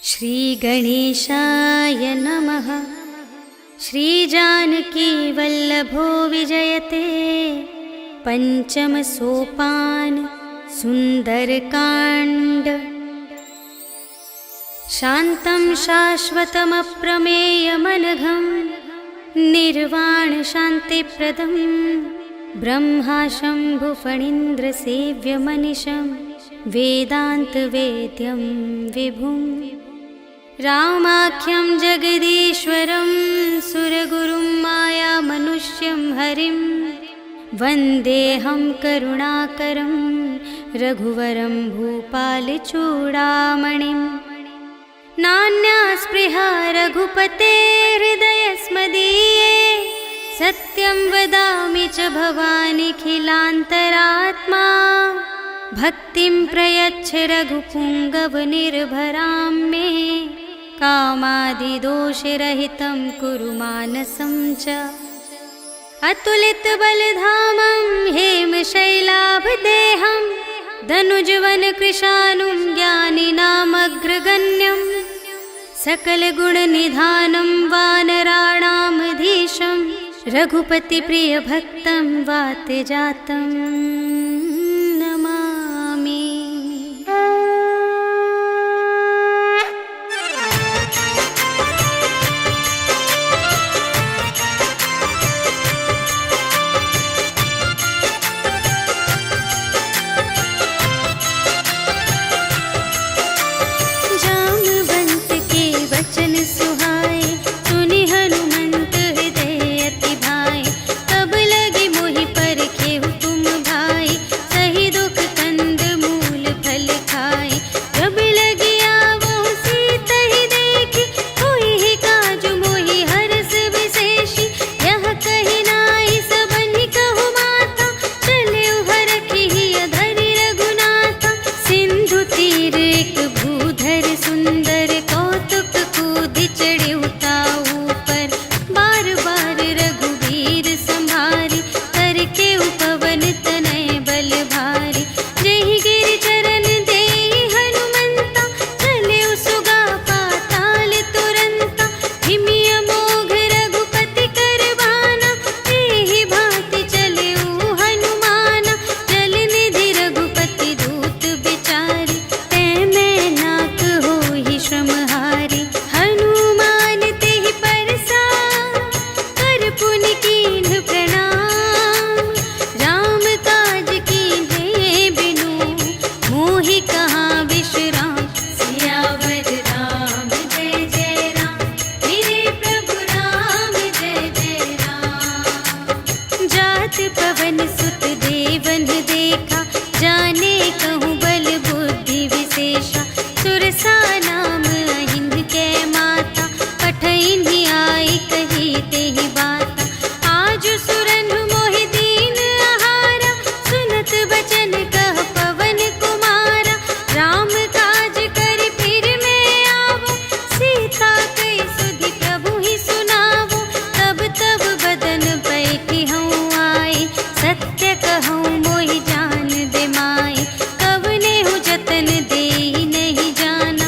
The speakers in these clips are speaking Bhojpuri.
श्रीगणेशाय नमः। श्रीजानकीवल्लभो विजयते पंचम सोपान सुंदरकांड। शान्तं शाश्वतमप्रमेयमनघं निर्वाण शान्तिप्रदं ब्रह्मा शम्भुफणीन्द्रसेव्यमनिशं वेदान्तवेद्यं विभुं। रामाख्यं जगदीश्वरं सुरगुरुं मायामनुष्यं हरिं वन्देऽहं करुणाकरं रघुवरं भूपालचूडामणिं। नान्या स्पृहा रघुपते हृदयस्मदीये सत्यं वदामि च भवानिखिलान्तरात्मा। भक्तिं प्रयच्छ रघुपुङ्गवनिर्भरां मे कामादिदोषरहितं कुरु मानसं च। अतुलितबलधामं हेमशैलाभदेहं धनुजवनकृशानुं ज्ञानिनामग्रगण्यं सकलगुणनिधानं वानराणामधीशं रघुपतिप्रियभक्तं वातजातं नमामि। जामवंत के वचन सुहाए सुनि हनुमंत हृदय अति भाए। तब लगे मोहि परखेहु तुम भाई सही दुख कंद मूल फल खाए। जब लगे आवो सीतहि देखी होई ही काजु मोहि हरस विशेषी। यह कहि नाई सबनि कहु माता चले हरखि अधरि रघुनाथा। सिंधु तीर एक भूधर सुंदर कौतुक कूदि चढ़े ताऊ पर। बार बार रघुवीर संभारी करके उपवन तनय बल भारी। जहि गिरि चरण देहि हनुमंता चले सुगा पाताल तुरंता। हिमि अमोघ रघुपति कर बाना एहि भांति चले हनुमाना। जल निधि रघुपति दूत बिचारी तै मैं नाक होहि श्रमहारी। हनुमान तेहि परसा कर पुनि कीन्ह प्रणाम। राम काज कीन्हे बिनु मोहि कहाँ विश्राम। सियावर राम जय जय राम मेरे प्रभु राम जय जय राम। जात पवन सुत देवन देखा जाने कहूँ बल बुद्धि विशेषा। सुरसा नाम अहिंद के माता पठइन्हि आई कही तेहि बाता। आज सुरन मोहि दीन आहारा सुनत बचन कह पवन कुमारा। राम काज कर फिर मैं आवो सीता कई सुधि प्रभु ही सुनावो। तब तब बदन बैठी हूँ आई सत्य कहूँ मोहि जान दे माई। कवने हूँ जतन देहि नहीं जाना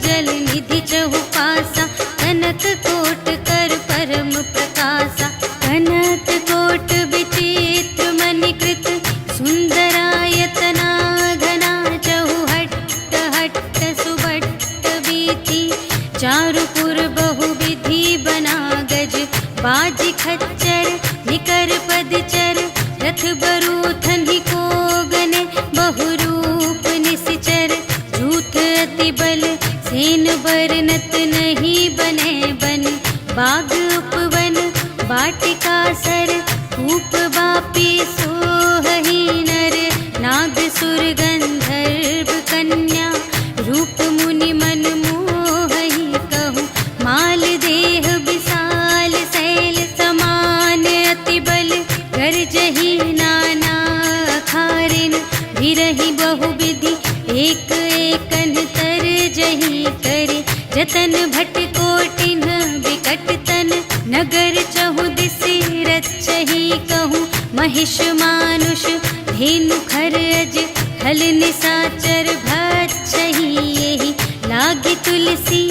जल निधि चहु पासा, कनक कोट कर परम प्रकाशा। कनक कोट विचित्र मणिकृत, सुंदरायतना घना चहु हट्ट हट्ट सुबट्ट बीती। चारुपुर बहुविधि बना गज, बाजी खच्चर निकर पदचर। रथ बरूथन ही को गने, बहुरूप निश्चर। झूठ अति बल सेन बरनत, नहीं बने बन बाग उपवन। वाटिका सर कूप बापी सोहहि नर, नाग सुर गंधर्व कन्या। रूप मुनि मन मोहहि कहूँ, माल देह विशाल शैल समान। अति बल गर्जहि नाना अखारिन, भिरहि बहुविधि एक एकन तरजहि करे। जतन भट कोटिन विकट तन, नगर चहु दिसि रचहि कहूँ। महिष मानुष धेनु खर अज, हल निसाचर भक्षहि एहि। लागी तुलसी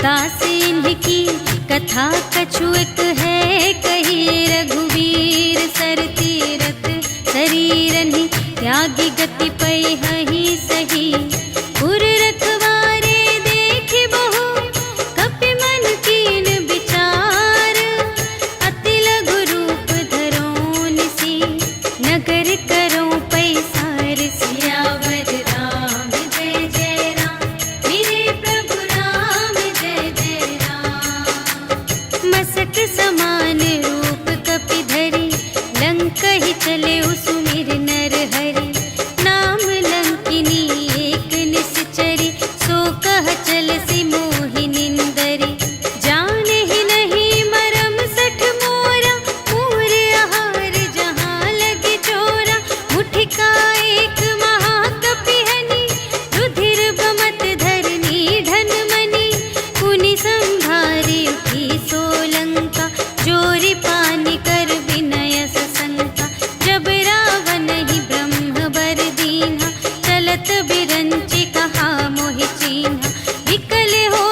दास इनकी, कथा कछु एक है कही। रघुवीर सर तीरथ शरीरहि, त्यागी गति पैहि सही। पुर रखवारे देखि बहु, कपि मन कीन विचार। अति लघु रूप धरों निसी, नगर करों पैसार। सियावर राम जय जय राम, मेरे प्रभु राम जय जय राम। मसक समान रूप कपि धरि, लंक ही चले सुमिर नर हरि। नाम लंकिनी एक निश्चरी, सो कह चलसि मोहि निंदरी। जाने ही नहीं मरम सठ मोरा, मोर आहार जहाँ लगे चोरा। मुठिका एक महाकपि हनि, रुधिर बमत धरनी धन मनि। पुनि संभारी उठी सोलंका, जोरी पानी कर विनय सशंका। जब रावण ही ब्रह्म बर दीन्हा, चलत बिरंचि कहा मोहि चीन्हा। विकल हो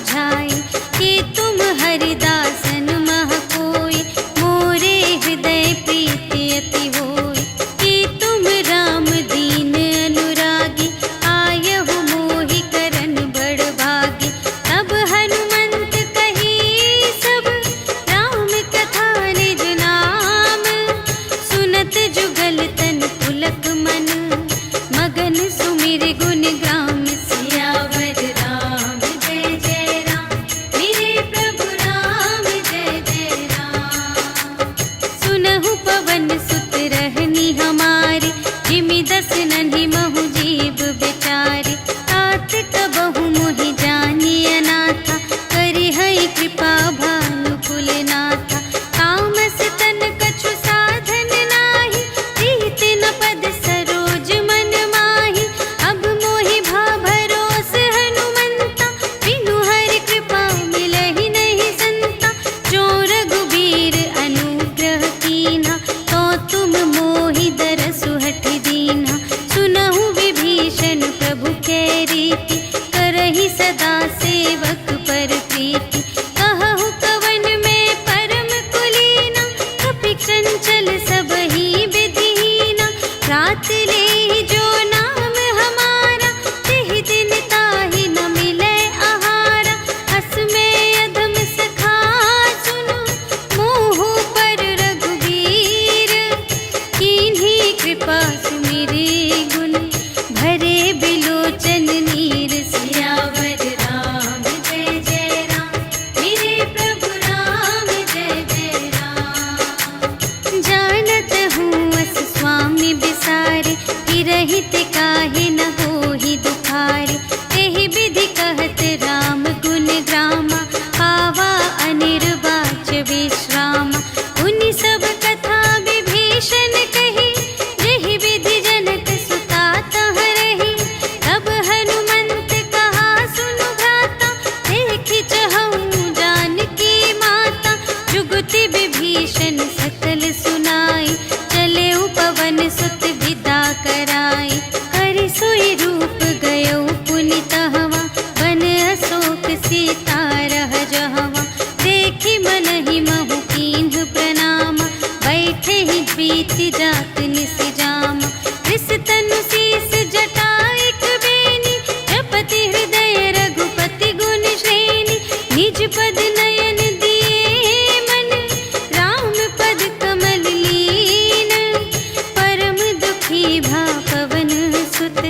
बुझाई, कि तुम हरिदासन मह कोई, मोरे हृदय प्रीति अति होई। कि तुम राम दीन अनुरागी, आयहु मोहि करन बड़ भागी। तब हनुमंत कही सब, राम कथा निज नाम। सुनत जुगल तन पुलक मन, मगन सुमिर गुण ग्राम। सियावर राम जय जय राम, मेरे प्रभु राम जय जय राम। सुनहु पवन सुत रहनी हमारी, जिमि दस नन्हि महु जीव बेचारी। तात कबहु मोहि जानिय नाथा, करिहै कृपा भानु कुलनाथा। तामस तन कछु साधन नाही, प्रीति न पद सरोज मन माही। अब मोहि भा भरोस हनुमंता, बिनु हरि कृपा मिलहि नहीं संता। जो रघुबीर अनुग्रह कीन्हा, तो तुम मोहि दरसु हठि दीन्हा। सुनहु विभीषण प्रभु कै रीति, करहि सदा सेवक पर प्रीति। कहहु कवन में परम कुलीना, कपि चंचल सबहि विधिहीना। रात लेहि जो नाम हमारा, तेहि दिन ताहि न मिलै आहारा। हस में अधम सखा सुनु, मोहु पर रघुबीर। कीन्ही कृपा सुमिरि गुण, भरे बिलोचन नीर। सियावर राम जय जय राम, मेरे प्रभु राम जय जय राम। जानत हूँ अस स्वामी बिसारे, कि रहित काहे न होहि दुखारे। तेहि विधि कहत राम गुण ग्रामा, पावा अनिर्वाच विश्रामा। उनि सब कथा विभीषण कही, जेहि विधि जनक सुता तह रही। तब हनुमंत कहा सुनु भ्राता, देखि चहऊँ जानकी माता। जुगति विभीषण सकल सुनाई, चले पवन सुत विदा कराई। करि सोई रूप गयो पुनि तहवा, बन अशोक सीता रह जहवा। देखि मनहि महु कीन्ह प्रणामा, बैठे ही बीति जात निस जामा। रिस तनु शीस जटा एक बेनी, जपति हृदय रघुपति गुण श्रेणी। निज पद नयन दिए मन, राम पद कमल लीन। परम दुखी भा पवन सुत,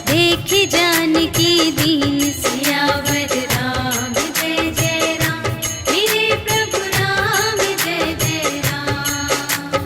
देखि जानकी दीन। सियावर राम जय जय राम, मेरे प्रभु राम जय जय राम।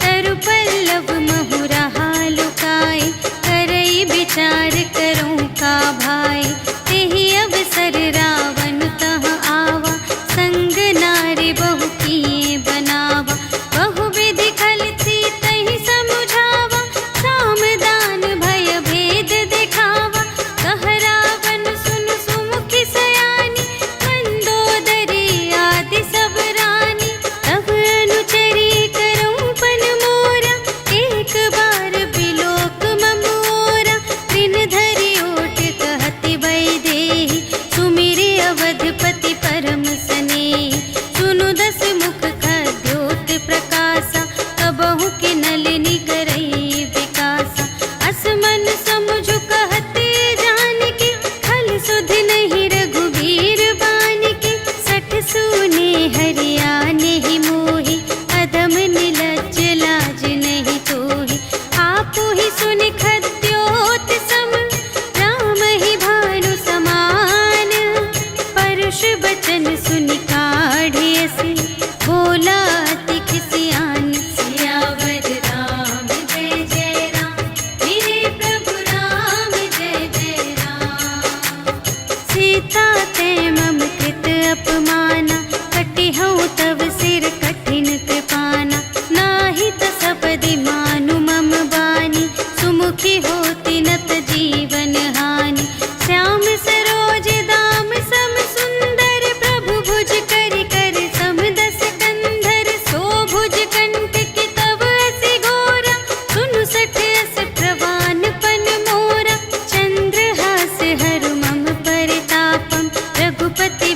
तरु पल्लव महु रहा लुकाई, करई विचार करूँ का भाई। तेहि अवसर रावण तह आवा, संग नारी बहु किए बनावा। बहु विधि खल सीतहि समुझावा, साम दान भय भेद दिखावा। कह रावण सुन सुमुखी सयानी, मंदोदरी आदि सब रानी। तब अनुचरी करऊँ पन मोरा, एक बार बिलोक ममोरा। त्रिन धरि ओट कहति वैदेही, सुमिरि अवधपति परम स्नेही। सुनु दस मुख खद्योत प्रकाशा, कबहु कि नलिनी करई विकासा। अस मन समुझु कहते जानकी, खल सुध नहीं रघुबीर बानिकी। सठ सूने हरियाने ही मोहि, अधम निलज्ज लाज नहीं तोहि। आपु ही सुनि खद्योत सम, राम ही भानु समान। परुष बचन सुनि काढ़ियसि, बोला अति खिसियान। सियावर राम जय जय राम, मेरे प्रभु राम जय जय राम। सीता ते मम कृत अपमाना, कटिहउँ तव सिर कठिन कृपाना। नाही त सपदि मानु मम बानी, सुमुखी होति नत जीवन हानि। श्याम सरोज दाम सम सुंदर, प्रभु भुज करि कर सम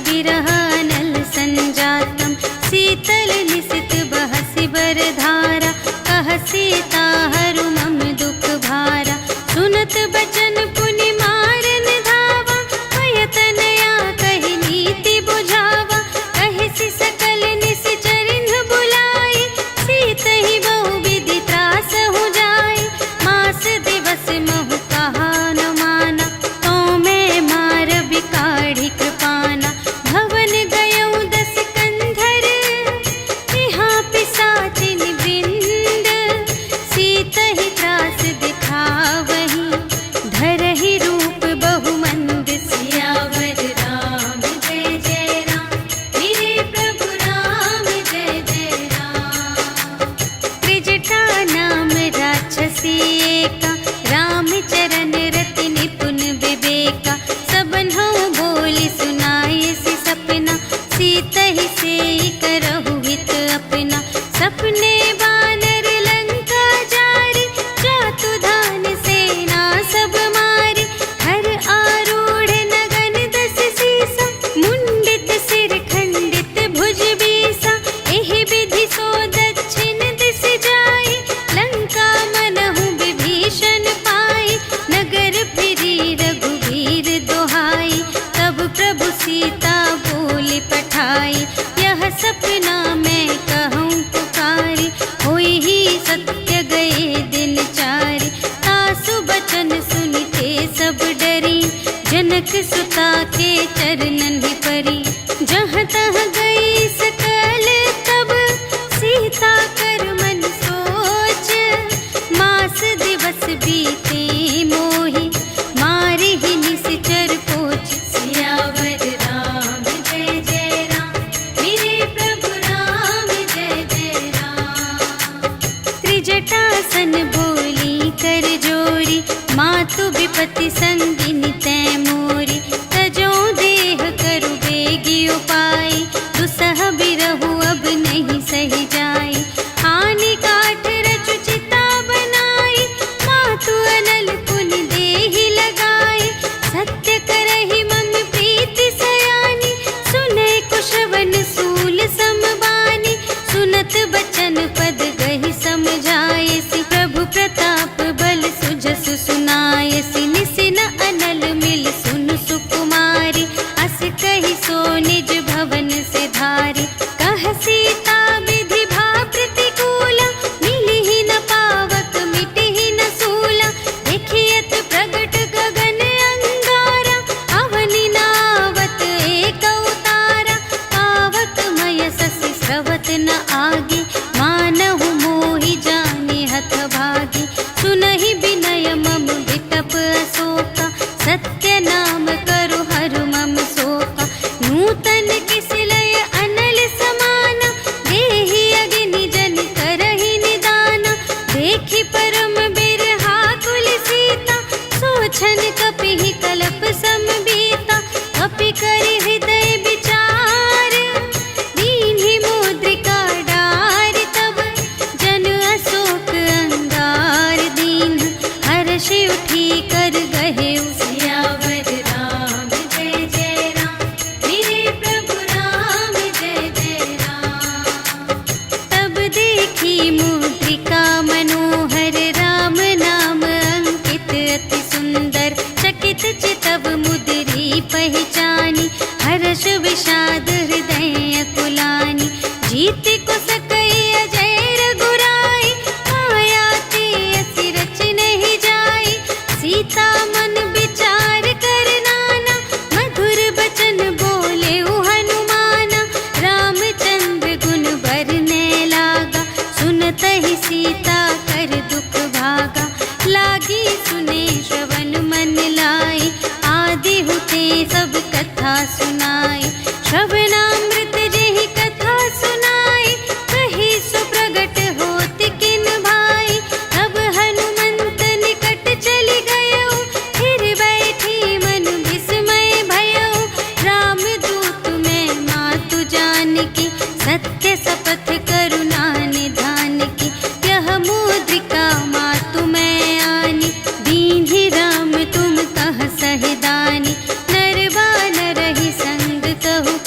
विरह अनल संजातम। शीतल निशित बहसि बरधारा, कह सीता हरु मम दुख भारा। सुनत बचन पुनि मारन धावा, भय तनया कहि नीति बुझावा। कहि सकल निश्चरिन बुलाई, सीतहि बहु विधि त्रास हो जाई। मास दिवस महु कहा न माना, तो मैं मार बिकाढ़ी कृपाना। भवन गयौ दस कंधर, यहाँ पिशाचिन वृंद। सीतहि त्रास दिखावही, धरहि रूप बहुमंद। सियावर राम जय जय राम, मेरे प्रभु राम जय जय राम। त्रिजटा नाम राक्षसी एका, राम चरण रति निपुण विवेका। सबन्हु बोली सुनाए सि सपना, सीतहि सेई करहु हित अपना। सपने बानर लंका जारी, जातु धान सेना सब मारी। हर आरूढ़ नगन दस सीसा, मुंडित सिर खंडित भुज बीसा। एहि विधि सो दक्षिण दिस जाई, लंका मनहु विभीषण पाई। नगर फिरी रघुवीर दोहाई, तब प्रभु सीता बोली पठाई। यह सपना मैं कहूँ पुकारी, होई ही सत्य गए दिन चारि। तासु बचन सुनिते सब डरी, जनक सुता के चरणन ही परी। जहाँ तहाँ गई सकल तब, सीता कर मन सोच। मास दिवस बीते मोहि, मारि ही निशिचर पोच। सियावर राम जय जय राम, मेरे प्रभु राम जय जय राम। त्रिजटासन बोली कर जोरी, मातु विपति संगिनी तै मोरी। तजो देह करु बेगी उपाई, दुसह बिरहु अब नहीं सही जाई। आनि काठ रचु चिता बनाई, मातु अनल पुनि देहि लगाई। सत्य करहि मम प्रीति सयानी, सुनै कुशवन सूल समबानी। सुनत बचन पद गहि समझायसि, प्रभु प्रताप बल सुजसु सुनायसि। निसिन अनल मिल सुन सुकुमारी, अस कहि सो निज भवन से धारी। कह सीता विधि भा प्रतिकूला, मिलिहि न पावक मिटिहि न सूला। देखियत प्रगट गगन अंगारा, अवनि नावत एक अवतारा। पावक मय ससि स्रवत न आगे, मानहु मोहि जानि हथ भागी। सुनहि विनय मम विटप अशोका, सत्य नाम करु हरु मम शोका। नूतन किसिलय अनल समाना, देहि अग्नि जन करहि निदाना। देखि परम बिरहा कुल सीता, सोछन कपिहि कलप समबीता। कपि करि हृदय विचार, दीन्हि मुद्रिका डारि। तब जन अशोक अंगार दीन, हर्षि उठी कर गहेउ। सियावर राम जय जय राम, मेरे प्रभु राम जय जय राम। तब देखी मुद्रिका मनोहर, राम नाम अंकित अति सुंदर। चकित चितव मुद्री पहचानी, हर्ष विषाद हृदय अकुलानी। जीत को सकई अजय रघुराई, माया ते असि रच नहीं जाई। सीता मन विचार कर नाना, मधुर बचन बोले हनुमाना। रामचंद्र गुण बरने लागा, सुनतहि सीता कर दुख भागा। लागी सुने श्रवण मन लाई, आदि हुते सब कथा सुनाई। श्रवणामृत जेहि कथा सुनाई, कही सो प्रगट होत किन भाई। तब हनुमंत निकट चली गयो, फिर बैठी मन विस्मय भयो। रामदूत मैं मातु जानकी, सत्य शपथ करुणा निधान की। यह मुद्रिका मातु मैं आनी, दीन्हि राम तुम कह सहिदानी। नर बानर ही संग कहु,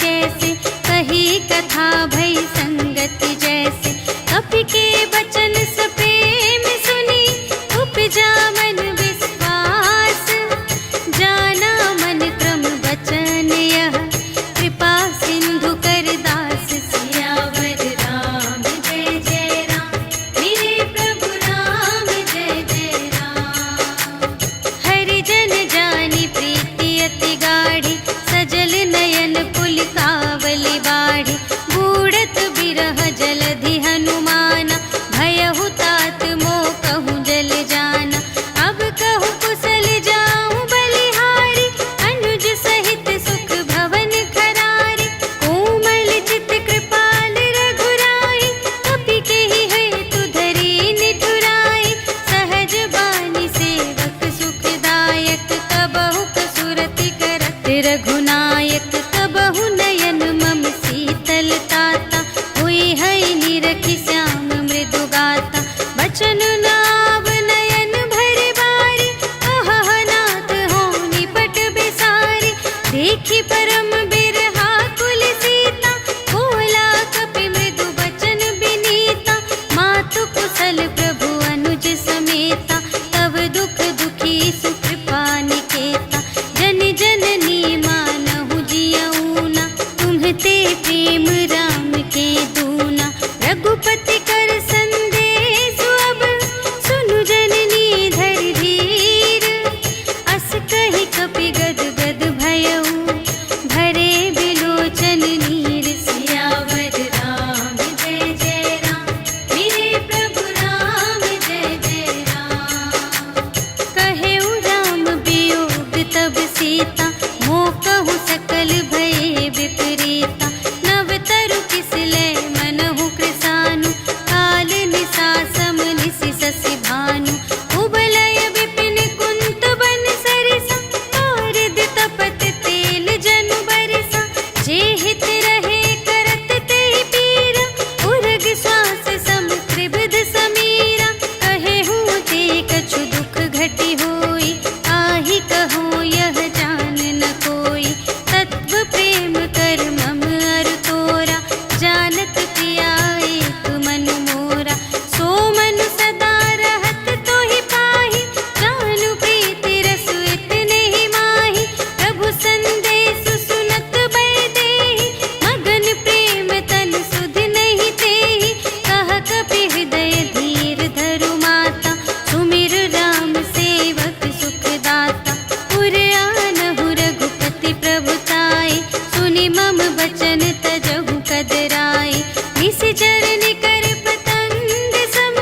बचन तजहु कदराए। निशिचर निकर पतंग सम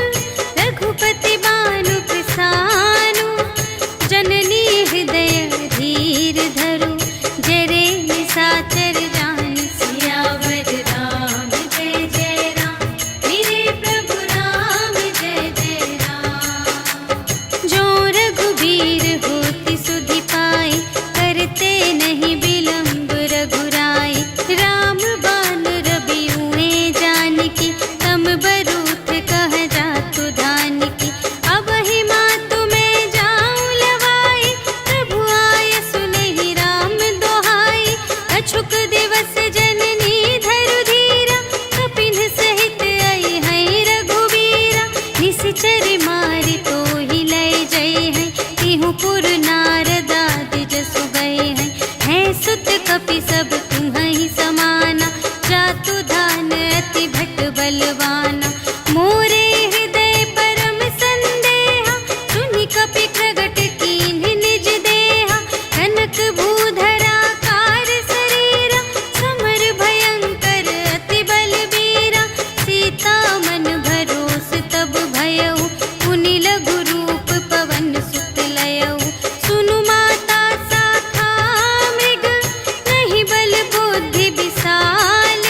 रघुपति बानु प्रसानु। जननी हृदय धीर धरु जरे निशाचर जान। सियावर राम जय जय राम मेरे प्रभु राम जय जय राम। जो रघुबीर होति सुधि पाए करते नहीं विलंब रघुराई। राम बान रबियुए जानकी तम बरूथ कह जातु धानकी। अब ही मातु मैं जाऊं लवाई प्रभु आय सुनहि राम दोहाई। अछुक दिवस जननी धरु धीरा कपिन सहित आई है रघुबीरा। निशिचर मारि तो ही लय जय है तिहु पुर नारद आदि जसु गए हैं। है सुत कपि सब तुम्हि समाना जातु धान अति भट बलवाना। मोरे हृदय परम संदेहा सुनि कपि प्रगट कीन्ह निज देहा। कनक भूधरा कार शरीरा समर भयंकर अति बलबीरा। सीता मन भरोस तब भयउ पुनि लघु रूप पवन सुत लयउ। सुनु माता शाखा मृग नहीं बल बुद्धि विशाल।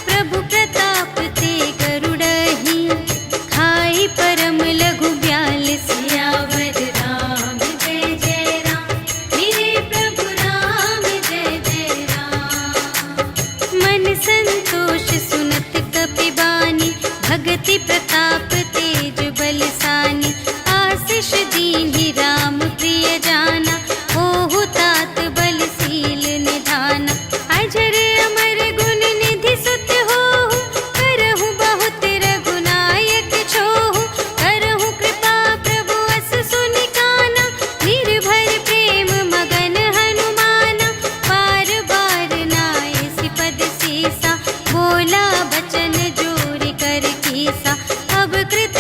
प्रभु प्रताप ते गरुड़हि खाई परम लघु ब्याल। सियावर राम जय जय राम मेरे प्रभु राम जय जय राम। मन संतोष सुनत कपि बानी भगति प्रताप तेज बलसानी। आशीष दीन्हि राम प्रिय जाना ओहु तात बलशील निधाना। अजर अमर गुण निधि सुत होहु करहु बहुत रघुनायक छोहु। करहु कृपा प्रभु अस सुनि काना निर्भर प्रेम मगन हनुमाना। बार बार नाय सिपद सीसा बोला बचन जोरि कर कीसा। अब कृत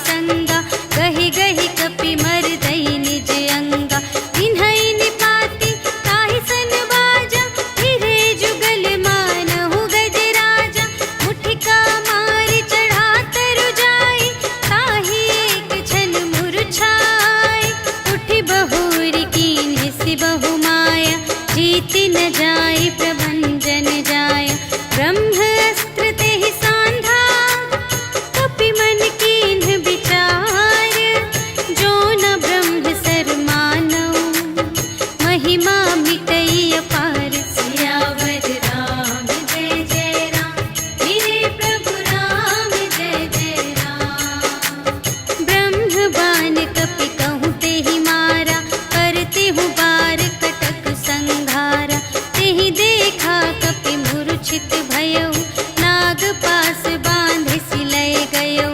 संगा, गहि गहि कपि मरदई निज अंगा। इन्हई निपाति ताहि सन बाजा, फिरे जुगल मानहु गजराजा। मुठिका मारि चढ़ा तरु जाई, ताहि एक छन मुरझाई। उठि बहुरी कीन्ह सि बहु माया, जीति न जाई प्रभंजन जाया। ब्रह्म अस्त्र तेहि सांधा, कपि मन कीन्ह विचार। जो न ब्रह्म सर मानऊ, महिमा मिटई अपार। सियावर राम जय जय राम, मेरे प्रभु राम जय जय राम। ब्रह्म बाण कपि कहूँ तेहि मारा, करते हूँ बार कटक संघारा। तेहि देखा कपि मूर्छित भयउ, नाग पास बांधे सिलय गयउ।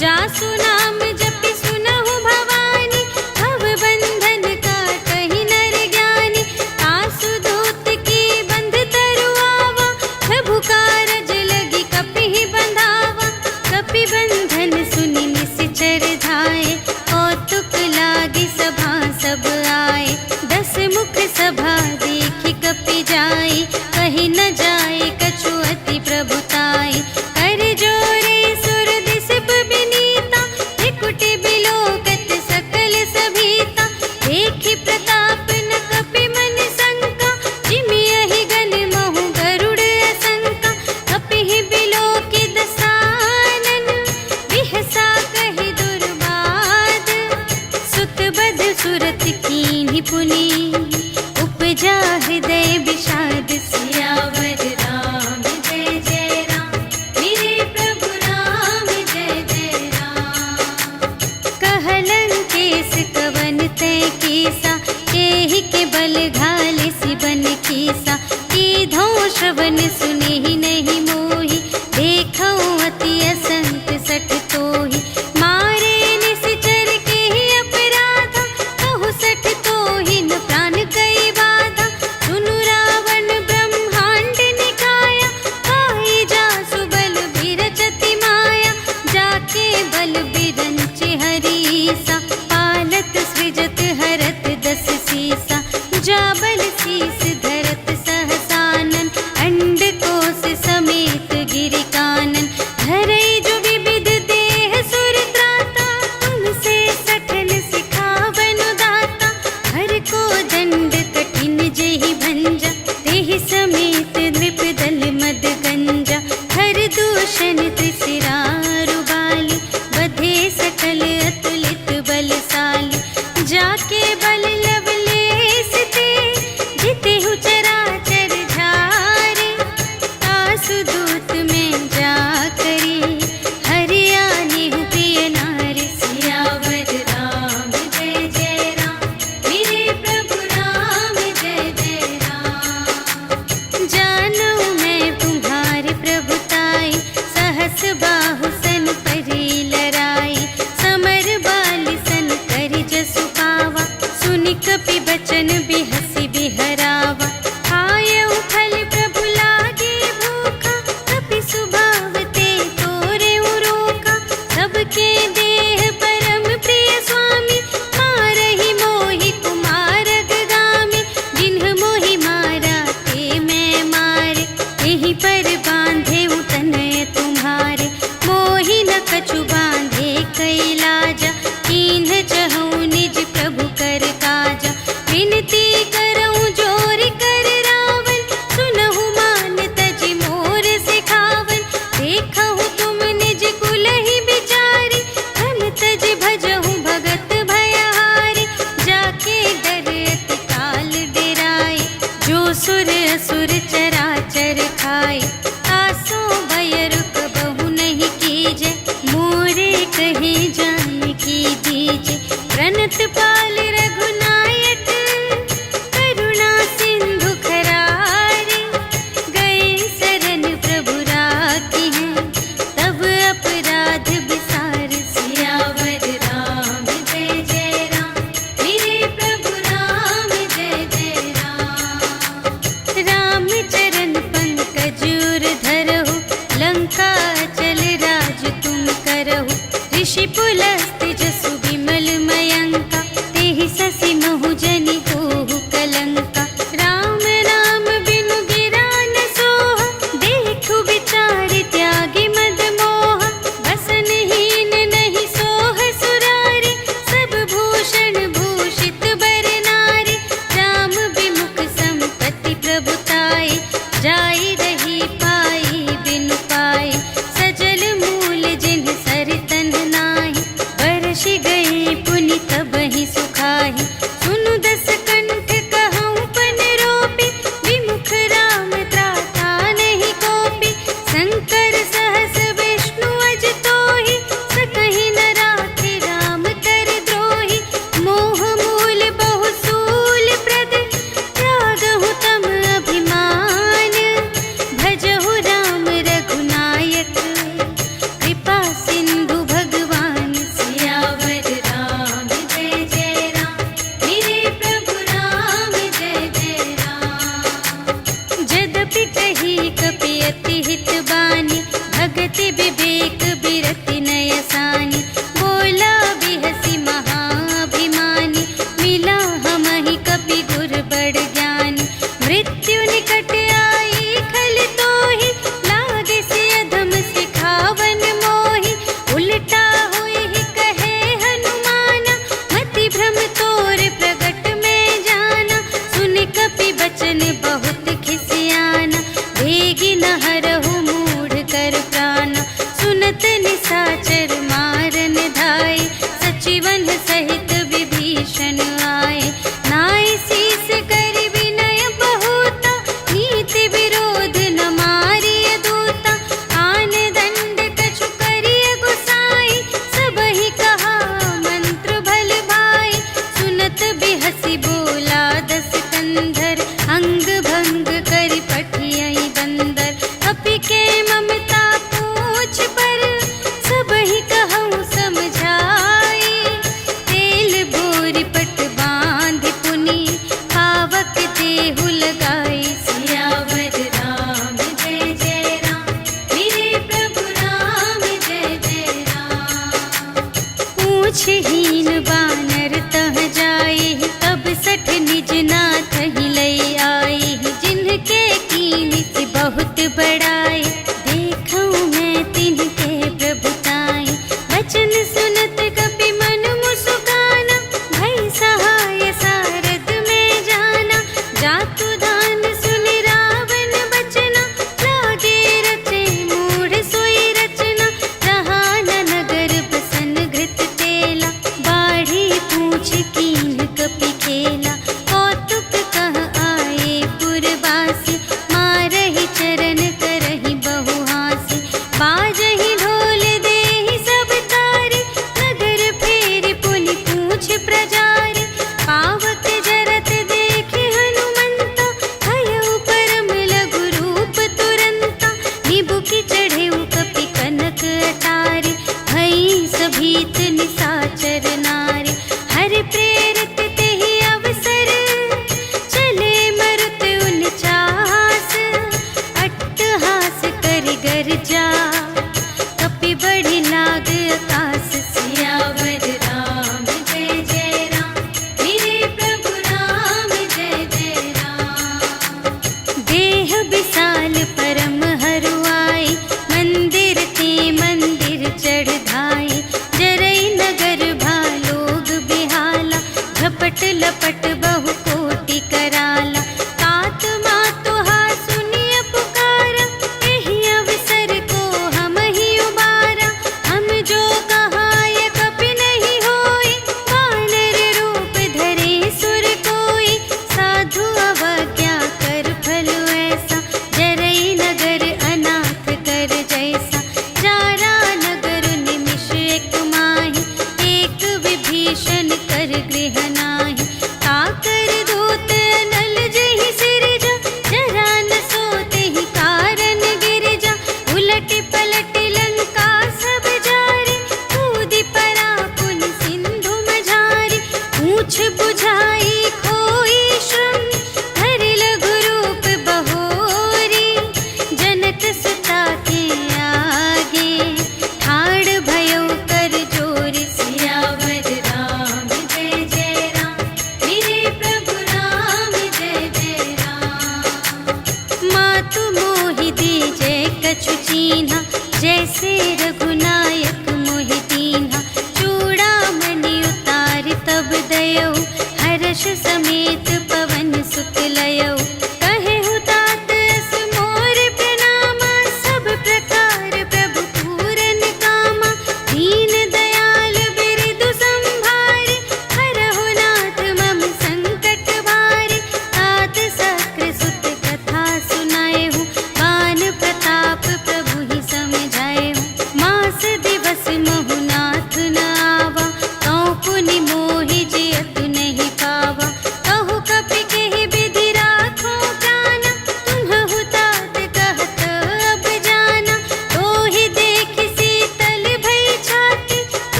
जासु नाम जपि सुनहु भवानी, भव बंधन काटहि नर ज्ञानी। तासु दूत की बंध तरु आवा, प्रभु कारज लगी कपि बंधावा। कपि बंधन सुनि निश्चर धाये, कौतुक लागी सभा सब आए। 10 मुख सभा देखि कपि जाई, कहि न जाए कछु अति प्रभुताई। कर जोरे सुर दिसप बिनीता, त्रिकुटि बिलोकत सकल सभीता। देखि प्रताप न कपि मन शंका, जिमियहि गन महु गरुड़ असंका। कपिहि बिलोकि दसानन, बिहसा कहि दुर्बाद। सुत बध सुरत कीन्हि पुनि, उपजा हृदय विषाद। सियावर राम जय जय राम, मेरे प्रभु राम जय जय राम। कहलन केस कवन तय कीसा, केहि के बल घाल सिबन कीसा। कीधों श्रवण सुनेहि नहीं मोहि, देखऊँ अति असंत सठ तोहि। मारे निश्चर केहि अपराधा, कहु सठ तोहि न प्राण कई बाधा। सुनु रावण ब्रह्मांड निकाया, पाई जासु बल बिरचति माया। जाके बल बिरंचि हरीसा, पालत सृजत हरत 10 सीसा। जा बल शीस धरत सहसानन, अंड कोश समेत गिरि कानन। धरई जो विविध देह सुर त्राता, तुमसे सठन सिखावनु दाता। हर को दंड कठिन जेहि भंजा, तेहि समेत नृप दल मद गंजा। हर दूषण त्रिशिरारु बाली, बधे सकल अतुलित बलशाली। जाके बल लवलेश ते, जितेहु चराचर झारे। तासु दूत में जा करी, हरियानेहु प्रिय नारी। सियावर राम जय जय राम, मेरे प्रभु राम जय जय राम। जानऊ मैं तुम्हारे प्रभुताई, सहस बाहु सन परी लराई। समर बाली सन करि जसु पावा, सुनि कपि बचन बिहसि बिहरावा। खायउ फल प्रभु लागे भूखा, कपि सुभाव ते तोरेउ रोका। सबके देह परम प्रिय स्वामी, मारहि मोहि कुमार अगगामी। जिन्ह मोहि मारा ते मैं मारे, एहि पर बांधे तनय तुम्हारे। मोहि न कछु बांधे कैलाजा, कीन्ह चहु निज प्रभु कर काजा। विनती करऊँ जोर कर रावण, सुनहु मान तजि मोर सिखावन। देखहु तुम निज कुलहि बिचारी, धन तजि भजहु भगत भयहारी। जाके डर अति काल डेराए, जो सुर असुर चराचर खाए। तासो भय रुक बहु नहीं कीजे, मोरे कहे जान की दीजे। हस्त जसु विमल मयंका, तेहि ससि महु जनि होहु कलंका। राम नाम बिनु गिरा न सोहा, देखु विचार त्यागी मद मोहा। बसनहीन नहीं सोह सुरारी, सब भूषण भूषित बर नारी। राम विमुख संपत्ति प्रभुताई, जाई रही पाई बिनु पाई। सजल मूल जिन्ह सर तन नाही, बरषि गई पुनि तबहि सुखाहि। सुनु दस कंठ कहऊँ पन रोपी, विमुख राम त्राता नहीं कोपी। शंकर सहस विष्णु अज तोहि, सकहि न राखि राम कर द्रोहि। मोह मूल बहु सूल प्रद, त्यागहु तम अभिमान। भजहु राम रघुनायक, कृपा सिंधु भगवान। सियावर राम जय जय राम, मेरे प्रभु राम जय जय राम। जदपि कही कपि अति हित बानी, भगति विवेक बिरति नय सानी। बोला बिहसि महाभिमानी, मिला हमहि कपि गुर बड़ ज्ञानी। मृत्यु निकट आई खल तोहि, लागे से अधम सिखावन मोहि। उलटा होहि कहे हनुमाना, मति भ्रम तोर प्रगट में जाना। सुन कपि बचन बहुत खिसियाना, भेगी न हरहु मूढ़ कर प्राणा। सुनत निसाचर मारन धाय, सचिवन सहित विभीषण आए। नाय शीस कर विनय बहुता, नीति विरोध न मारिय दूता। आन दंड कछु करिय गुसाई, सबहि कहा मंत्र भल भाई। सुनत बिहसि बोला दस कंधर, अंग भंग करि पठियहि बंदर। अपि के ममता पूछ पर, सबहि कहऊँ समझाई। तेल बोरि पट बाँधि पुनि, पावक देहु लगाई। सियावर राम जय जय राम, मेरे प्रभु राम जय जय राम। पूछहीन बानर तह जाई, तब सठ निज नाथ ही लई आई। जिनके कीन्हि बहुत बड़ाई, देखऊँ मैं तिनके प्रभुताई। बचन सुनत कपि मन मुसुकाना, भई सहाय सारथ में जाना। जातु दान सुनि रावण बचना, लागे रचे मूढ़ सोई रचना। रहा न नगर बसन घृत तेला, बाढ़ी पूछ कीन्ह कपि खेला। कौतुक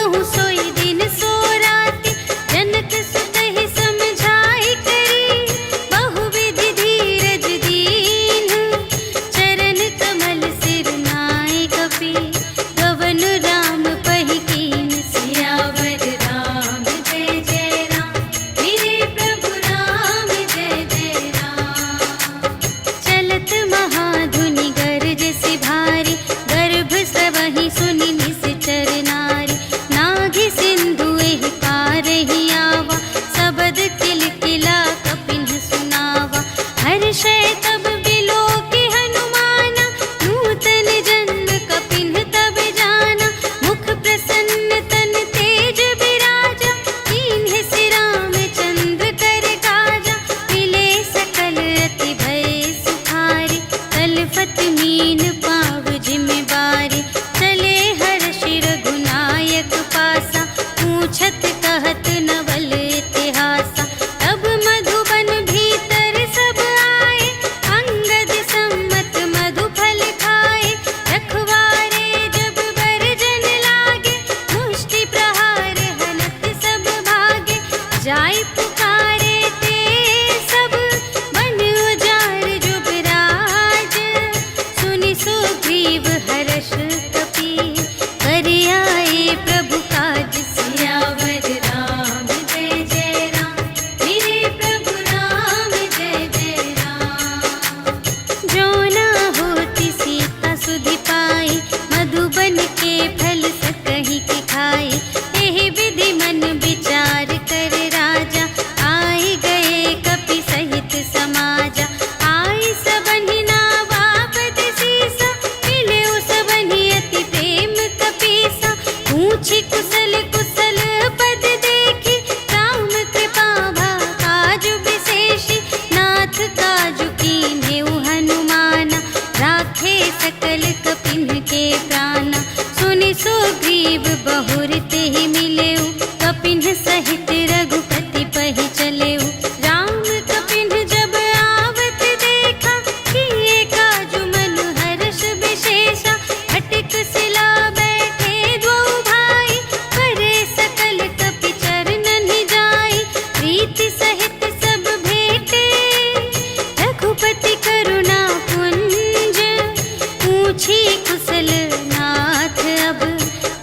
सुनहु सोई दिन सो राति, जनक सुतहि समझाई करी, बहुविधि धीरज दीन्ह, चरण कमल सिर नाय कपि, गवन राम पहि कीन्ह। सियावर राम जय जय राम, मेरे प्रभु राम जय जय राम। चलत महाधुनि गरज सि भारी, गर्भ स्रवहि सुनि निश्चर नारी, नाघि सिंधु एहि पारहि आवा, सबद किलकिला कपिन्ह सुनावा। हर्षै तब बिलोकि हनुमाना, नूतन जन्म कपिन्ह तब जाना। मुख प्रसन्न तन तेज बिराजा, कीन्ह सि रामचंद्र कर काजा। मिले सकल अति भय सुखारी, तलफत मीन पाव जिमि बारी। चले हर्षि रघुनायक पासा, पूछत कहत नवल इतिहासा। तब मधुबन भीतर सब आए, अंगद सम्मत मधु फल खाए। रखवारे जब बरजन लागे, मुष्टि प्रहार हनत सब भागे। जाय पुकारे ते सब, बन उजाड़ जुबराज। सुनि सुग्रीव हर्ष कपि, कर आए प्रभु काज। सियावर राम जय जय राम, मेरे प्रभु राम जय जय राम। जो न होति सीता सुधि पाई, मधुबन के फल सकहि के खाई। एहि विधि मन विचार कर राजा, आए गए कपि सहित समाजा। आए सबहि नावा पद सीसा, मिले सबहि अति प्रेम कपीसा। पूछी कुशल कुशल पद देखी, राम कृपा भा काजु विशेषी। नाथ काजु कीन्हेउ हनुमाना, राखे सकल कपिन्ह के प्राणा। सुनि सुग्रीव बहुर तेहि मिलेउ, कपिन्ह सहित रघुपति पहि चलेउ। राम कपिन्ह जब आवत देखा, किए काजु मनु हर्ष विशेषा। फटिक सिला बैठे द्वौ भाई, करे सकल कपि चरणनि जाई। प्रीति सहित सब भेटे, रघुपति करुणा पुंज। पूछी कुशल नाथ अब,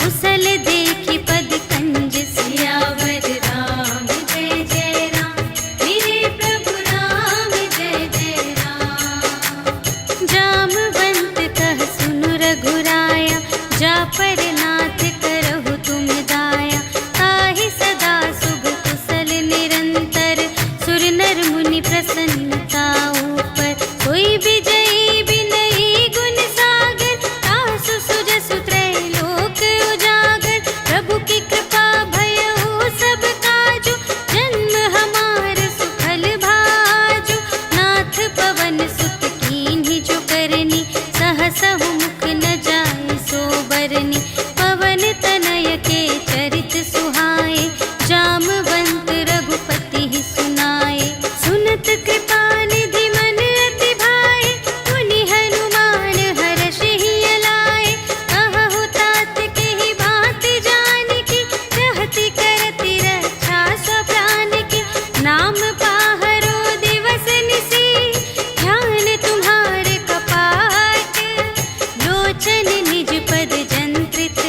कुशल देखि पद कंज। सियावर राम जय जय राम, मेरे प्रभु राम जय जय राम। जामवंत कह सुनु रघुराया, जा पर नाथ करहु तुम दाया। ताहि सदा शुभ कुशल निरंतर, सुर नर मुनि प्रसन्नता ऊपर। सोई विजयी विनयी गुण सागर, तासु सुजसु त्रैलोक उजागर। प्रभु की कृपा भयउ सब काजु, जन्म हमार सुफल भाजु। नाथ पवन सुत कीन्हि जो करनी, सहसहु मुख न जाय सो बरनी। पवन तनय के चरित सुहाए, जामवंत रघुपति ही सुनाए। सुनत कृपा निधि मन अति भाए, मुनि हनुमान हर्षि लाए। कहु तात केहि बात जानकी, रहति करति रक्षा स्वप्रान की। नाम पाहरो दिवस निसी, ध्यान तुम्हारे कपाट। लोचन निज पद जंत्रित,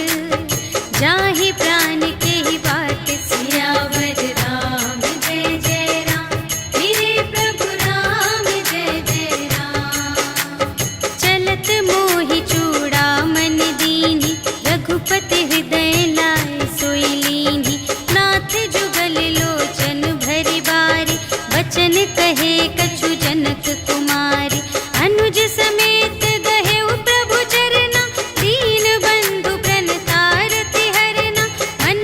जाहि प्राण केहि बाट। सियावर राम जय जय राम, मेरे प्रभु राम जय जय राम। चलत मोहि चूड़ामणि दीन्हि, रघुपति हृदय लाय सोई लीन्हि। नाथ जुगल लोचन भरि बारी, बचन कहे कछु जनक कुमारी। अनुज समेत गहेउ प्रभु चरना, दीन बंधु प्रणतारति हरना। मन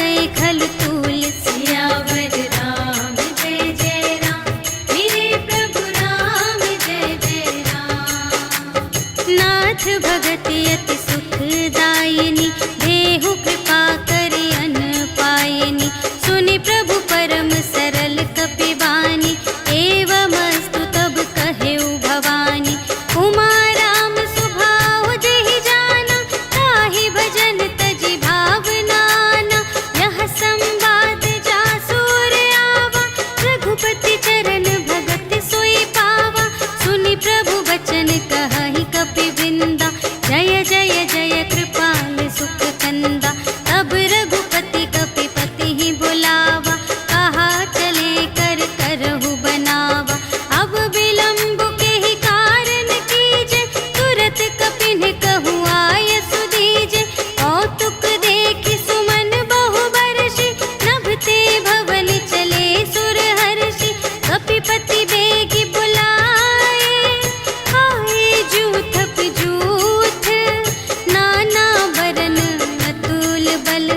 बरसै खल तूल। सियावर राम जय जय राम, मेरे प्रभु राम जय जय राम। नाथ भगत अति सुखदायिनी, देहु कृपा करि अन्न पायिनी। सुनि प्रभु परम सरल कपिवानी, एवमस्तु तब कहेउ भवानी। उमा राम सुभाव जेहि जाना, ताहि भजन तजि भावनाना। यह संवाद जासुर आवा, रघुपति चरण भगत सोई पावा। सुनि प्रभु वचन कहहि कपिवृंदा, जय जय जय कृपाल सुख कंदा। तब रघुपति कपिपति ही बुलावा, कहा चले कर करहु बनावा। अब विलंब के ही कारण कीजे, तुरत कपिन कहु आय सुदीजे। कौतुक देखि सुमन बहु बरषि, नभते भवन चले सुर हर्षि। कपिपति बेगी बुलाए, आए जूथप जूथ। नाना बरन अतुल बल,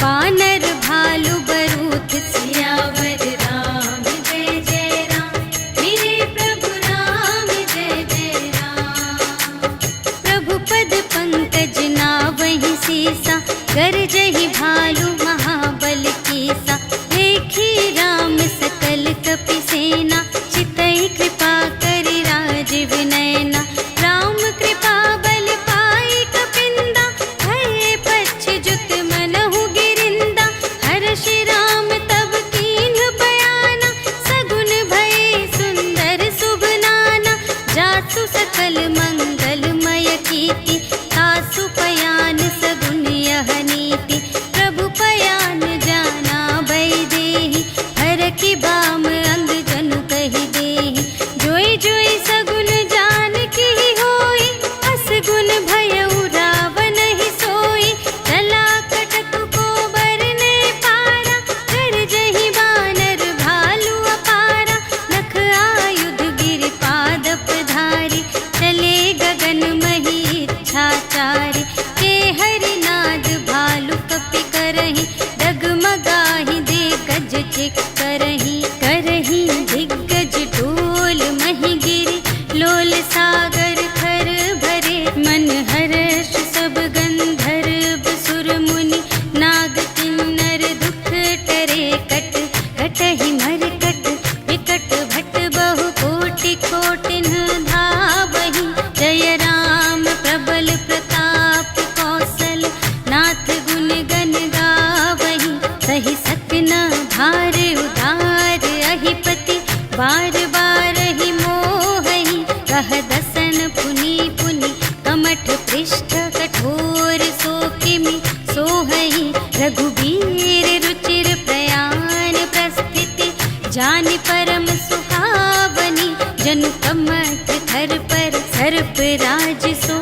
बानर भालु बरूथ। सियावर राम जय जय राम, मेरे प्रभु राम जय जय राम। प्रभु पद पंकज नावहि सीसा, गरजहि भालु महाबल कीसा। देखी राम सकल कपि सेना, चितई कृपा करि राजीव नयना। राम कृपा बल पाई कपिंदा, भये पच्छ जुत मनहु गिरिंदा। हर्षि राम तब कीन्ह बयाना, सगुन भये सुंदर शुभ नाना। जासु सकल मंगलमय कीर्ति, तासु पयान सगुन यह नीति। प्रभु पयान जाना भय देहि, हरखि बाम अंग जनु कहि देहि। जोई जोई सगुन जान की होई, असगुन भयउ रावण ही सोई। चला कटक को बरने पारा, गरजहि बानर भालु अपारा। नख आयुध गिरि पादप धारी, चले गगन मही इच्छाचारी। के हरिनाद भालु कपि करहि, डगमगाहि दे गज चिक करहि। करहि दिग्गज डोल महि गिरि, लोल सागर खर भरे। मन हर्ष सब गंधर्व सुर मुनि, नाग किन्नर दुख टरे। कट कटहि मरकट विकट भट, बहु कोटि कोटिन धावहि। जय राम प्रबल प्रताप कौशल, नाथ गुण गण गावहि। सहि सकना भार उदार अहिपति, बार बार ही मोहहि। कह दसन पुनि पुनि, कमठ पृष्ठ कठोर सो किमि सोहहि। रघुबीर रुचिर प्रयाण प्रस्थिति, जानि परम सुहावनी। जनु कमठ धर पर सर्प राज सो,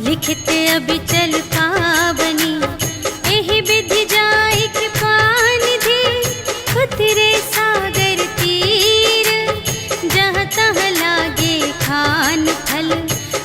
लिखित अबिचल पावनी। एहि विधि जाई कृपा निधि, उतरे सागर तीर। जहाँ तहाँ लागे खान फल,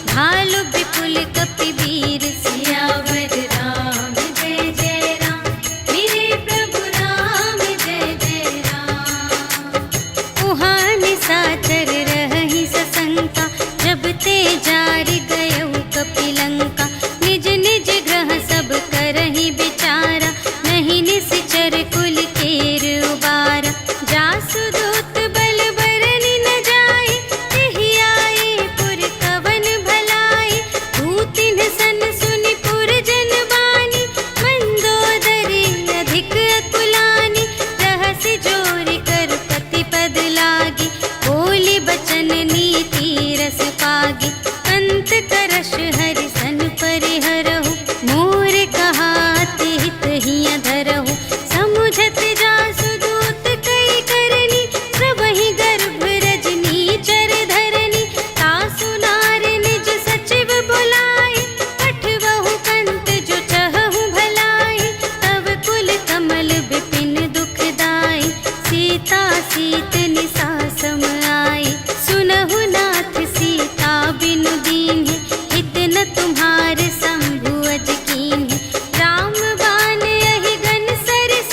भालु विपुल कपिवीर। सियावर राम जय जय राम, मेरे प्रभु राम जय जय राम। उहाँ निशाचर रहहि सशंका, जब ते जारि गयउ कपिलंका। निज निज ग्रह सब करहि विचारा, नहीं निश्चर कुल केर उबारा। जासु दूत बल बरनि न जाय, तेहि आए पुर कवन भलाई। दूतिन सन सुनि पुर जन बानी, मंदोदरी अधिक अकुलानी। रहसि जोरि कर पति पद लागी, बोली बचन नीति रस पागी। अंत करश हरि सन परिहरहु, मोर कहाति हित हिय धरहु। समुझत जासु दूत कई करनी, सबहि गर्भ रजनी चर धरनी। तासु नार निज सचिव बुलाए, पठवहु कंत जो चहहु भलाई। तब कुल कमल विपिन दुखदाई, सीता सीत निसा सम आई। सुनहु नाथ सीता बिनु दीन्हि, हित न तुम्हारे शंभु अज कीन्हि। राम बाण यहि गन सरिस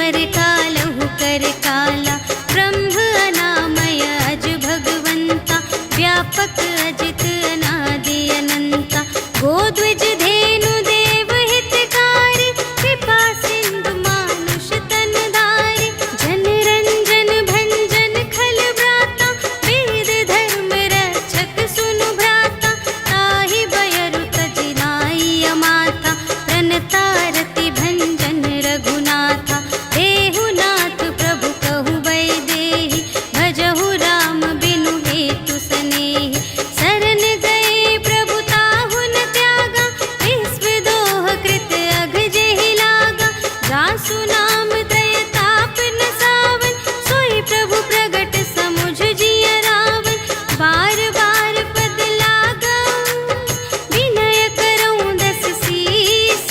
नर कालहु कर काला, ब्रह्म अनामय अज भगवंता, व्यापक अजित अनादि अनंता, गोद्विज धेनु देव हितकारी, कृपा सिंधु मानुष तन धारी, जन रंजन भंजन खल व्राता, वेद धर्म रक्षक सुनु भ्राता, ताहि बयरु तजि नाई माता, प्रणतारति भंजन रघुनाथा, देहुनाथ प्रभु कहु वैदेही, भजहु राम बिनु हेतु सनेही, शरण गए प्रभु ताहु न त्यागा, विश्व दोह कृत अघ जेहि लागा, जासु नाम दय ताप न सावन, सोई प्रभु प्रगट समुझ जिय रावण, बार बार पद लागऊ विनय करऊँ दस सीस,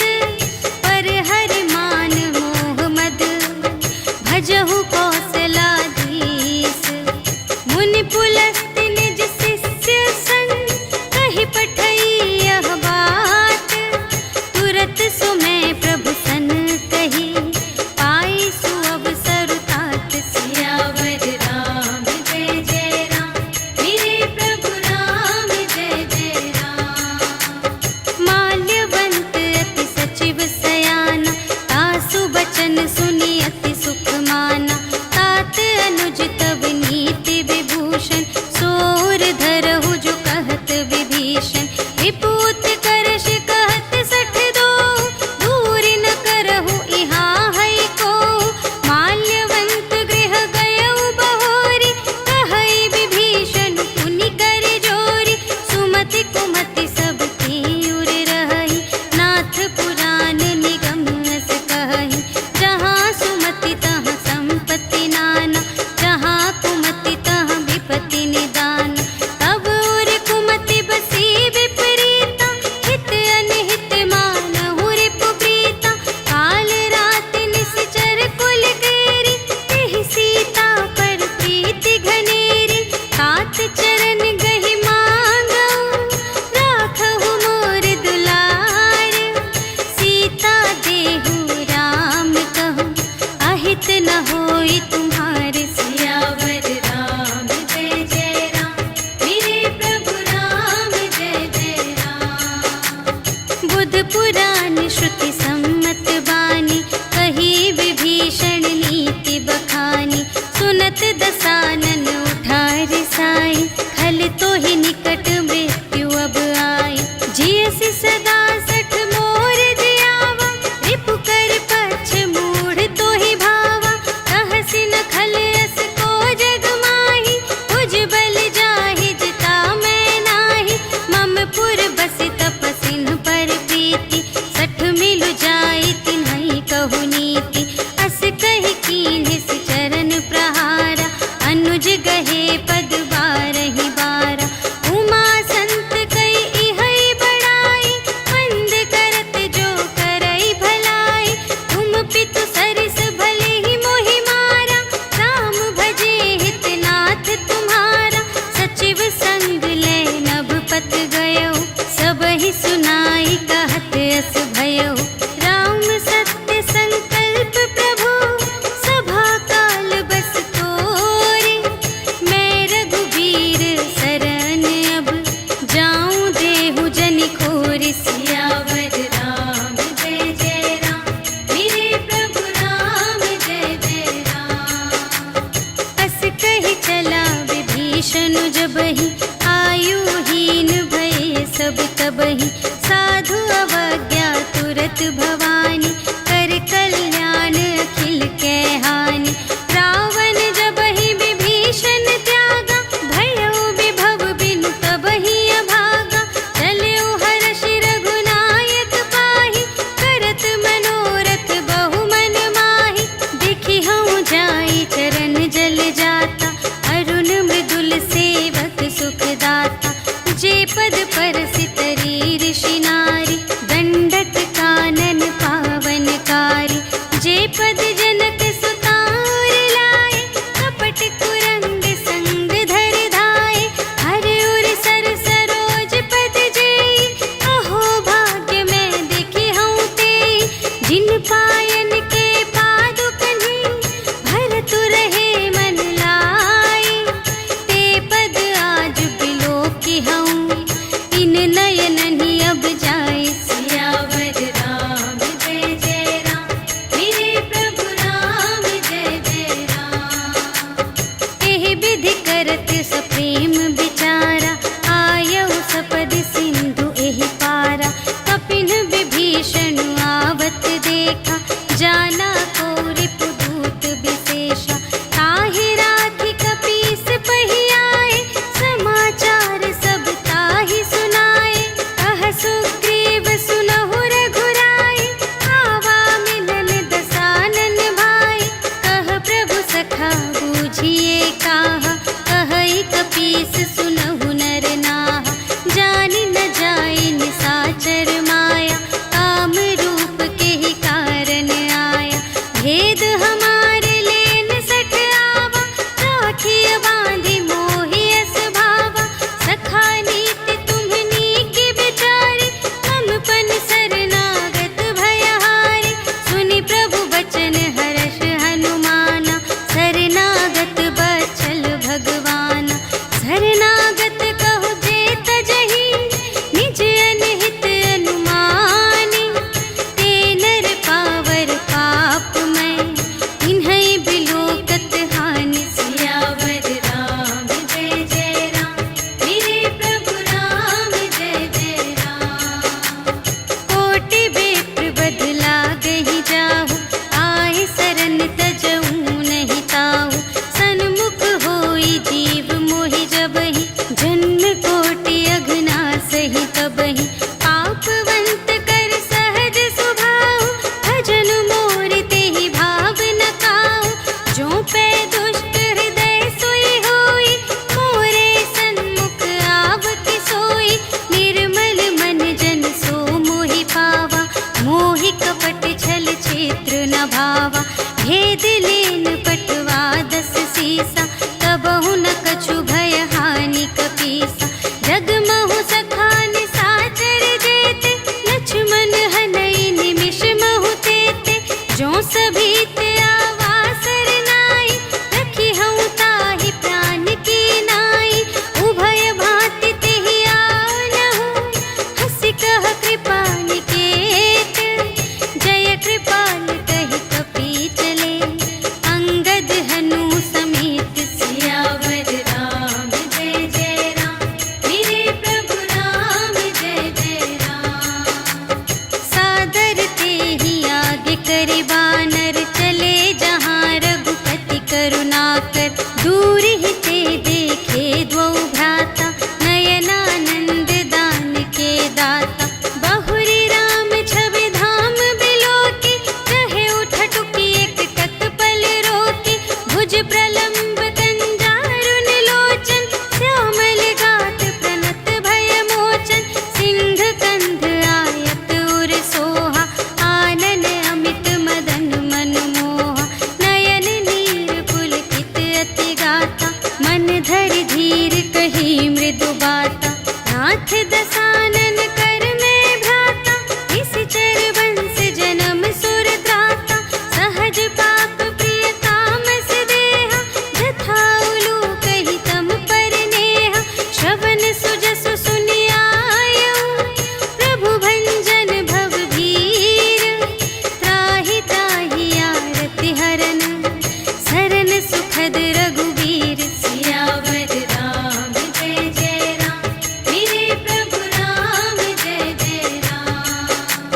पर हरि मान मोह मद भजहु कौशलाधीश, मुनि पुलस्त्य निज शिष्य संग, कहि पठई यह बात, तुरत सुमय प्रभु सन कही, पाई सुअवसर तात, सियावर राम जय जय राम, मेरे प्रभु राम जय जय राम। माल्यवंत अति सचिव सयाना, तासु बचन सुनि अति सुख माना, तात अनुज तब नीति विभूषण, सोर धरहु जो कहत विभीषण, विपूत करश कहत सठ दो, दूर न करहु इहाँ है को, माल्यवंत गृह गयउ बहोरी, कहई विभीषण पुनि कर जोरी, सुमति कुमति सब की उर रही, नाथ पुराण निगम अस कहई, जहाँ सुमति तहाँ संपत्ति भेद लेन पटवा 10 सीसा, तबहु न कछु भय हानि कपीसा। जगमहु सखान साचर जेते, लक्ष्मण हनई निमिष महु तेते। जो सभीत आवासर नाई, रखी हूँ ताहि प्राण की नाई। उभय भांति तेहि आनहु, हंसि कह कृपा निकेत। जय कृपाल कहि कपी चले, अंगद हनु समेत। सियावर राम जय जय राम, मेरे प्रभु राम जय जय राम। सादर तेहि आगे करे बानर, चले जहाँ रघुपति करुणाकर। दूर ही ते देखे द्वौ भ्राता, नयनानंद दान के दाता। बहुरी राम छवि धाम बिलोके, कहे उठटुकी एक तत्पल रोके। भुज प्रलंब कंजारुन लोचन, श्यामल गात प्रणत भय मोचन। सिंह कंध आयत उर सोहा, आनन अमित मदन मनमोहा। नयन नीर पुलकित अति गाता, मन धरि धीर कही मृदु बाता। नाथ दसानन कर में भ्राता, निश्चर वंश जन्म सुर त्राता। सहज पाप प्रिय तामस देहा, जथा उलूक ही तम पर नेहा। श्रवण सुजसु सुनि आयऊ, प्रभु भंजन भव भीर। त्राहि त्राहि आरति हरन, सरन सुखद रघुवीर। सियावर राम जय जय राम, मेरे प्रभु राम जय जय राम।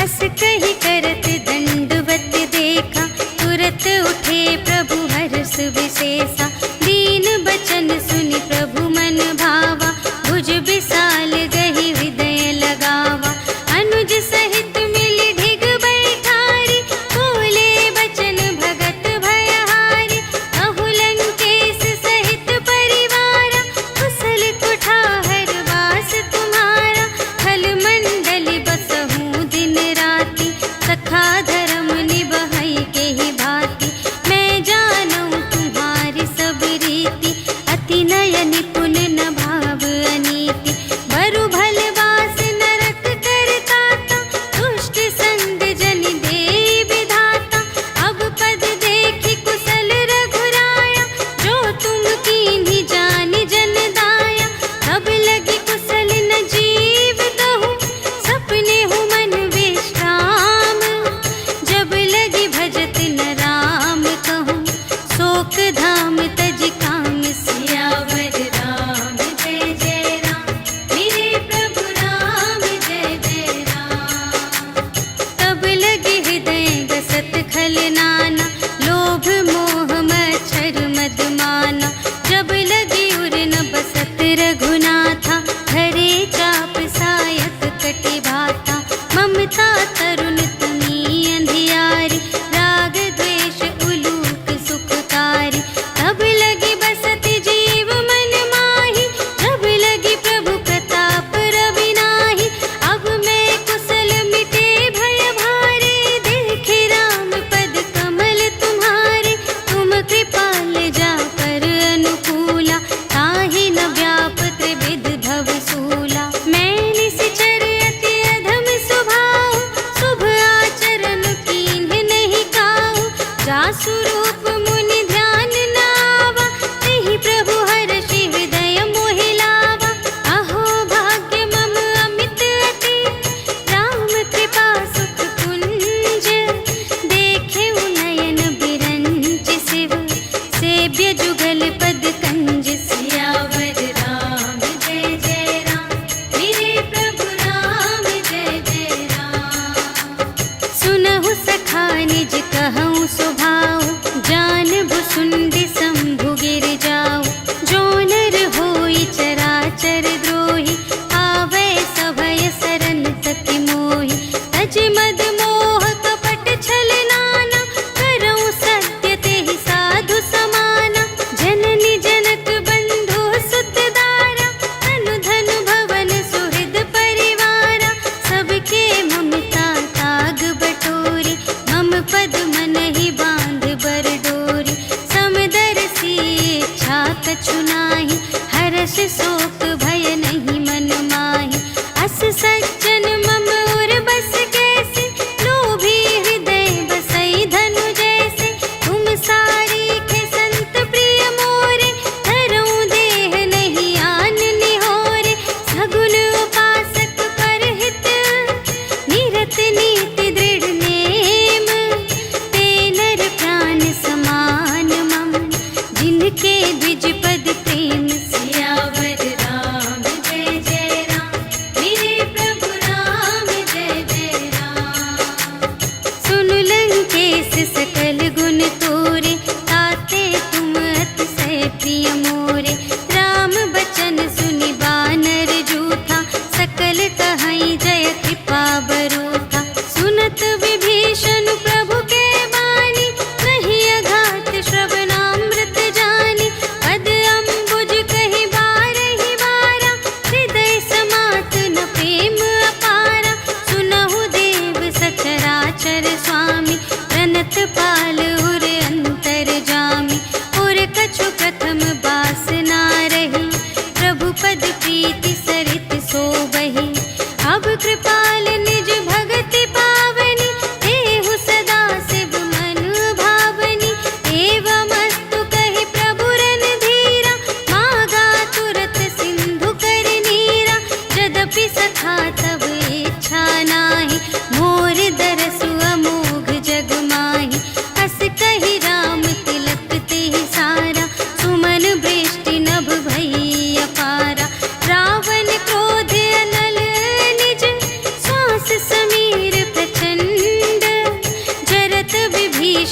अस कहि करत दंडवत देखा, तुरत उठे प्रभु हर्ष विशेषा। दीन बचन सुनि प्रभु मन भावा, भुज विशाल गहि हृदय लगावा। अनुज सहित मिलि ढिग बैठारी, बोले बचन भगत भयहारी। कहु लंकेश सहित परिवारा, कुशल कुठार वास तुम्हारा। खल मंडल बसहु दिन राति, सखा धर्म निबहै केहि भांति। मैं जानऊँ तुम्हारी सब रीति, अति नय निपुण न भाव अनीति। बरु भल वास नरक करताता, दुष्ट संग जन देई विधाता। अब पद देखि कुशल रघुराया, जो तुम कीन्ही जानि जन दाया। अब लगी कुशल न जीव कहूँ, सपने हूँ मन विश्राम। जब लगी भजत न राम कहूँ, शोक धाम तज काम। सियावर राम जय जय राम, मेरे प्रभु राम जय जय राम। तब लगे हृदय गसत खल नाना, लोभ मोह मच्छर मद माना। जब लगे उर न बसत रघुनाथा, धरे चाप सायक कटि भाता। ममता तरुण तुमी अंधियारी, राग द्वेष उलूक सुखकारी। तब लगी बसत जीव मन माही, जब लगी प्रभु प्रताप रवि नाही। अब मैं कुशल मिटे भय भारे, देखे राम पद कमल तुम्हारे। तुम कृपाल जा पर अनुकूला, ताहि न व्याप त्रिविध भव सूला। मैं निश्चर अति अधम स्वभाव, शुभ आचरण कीन्ह नहीं काहू। जासु रूप मुनि ध्यान न आवा, तेहि प्रभु हर्षि हृदय मोहि लावा। अहो भाग्य मम अमित अति, राम कृपा सुख कुंज। देखे नयन बिरंच शिव, सेव्य जुगल पद कंज। सियावर राम जय जय राम, मेरे प्रभु राम जय जय राम। सुनहु सखा निज कहऊँ स्वभाव,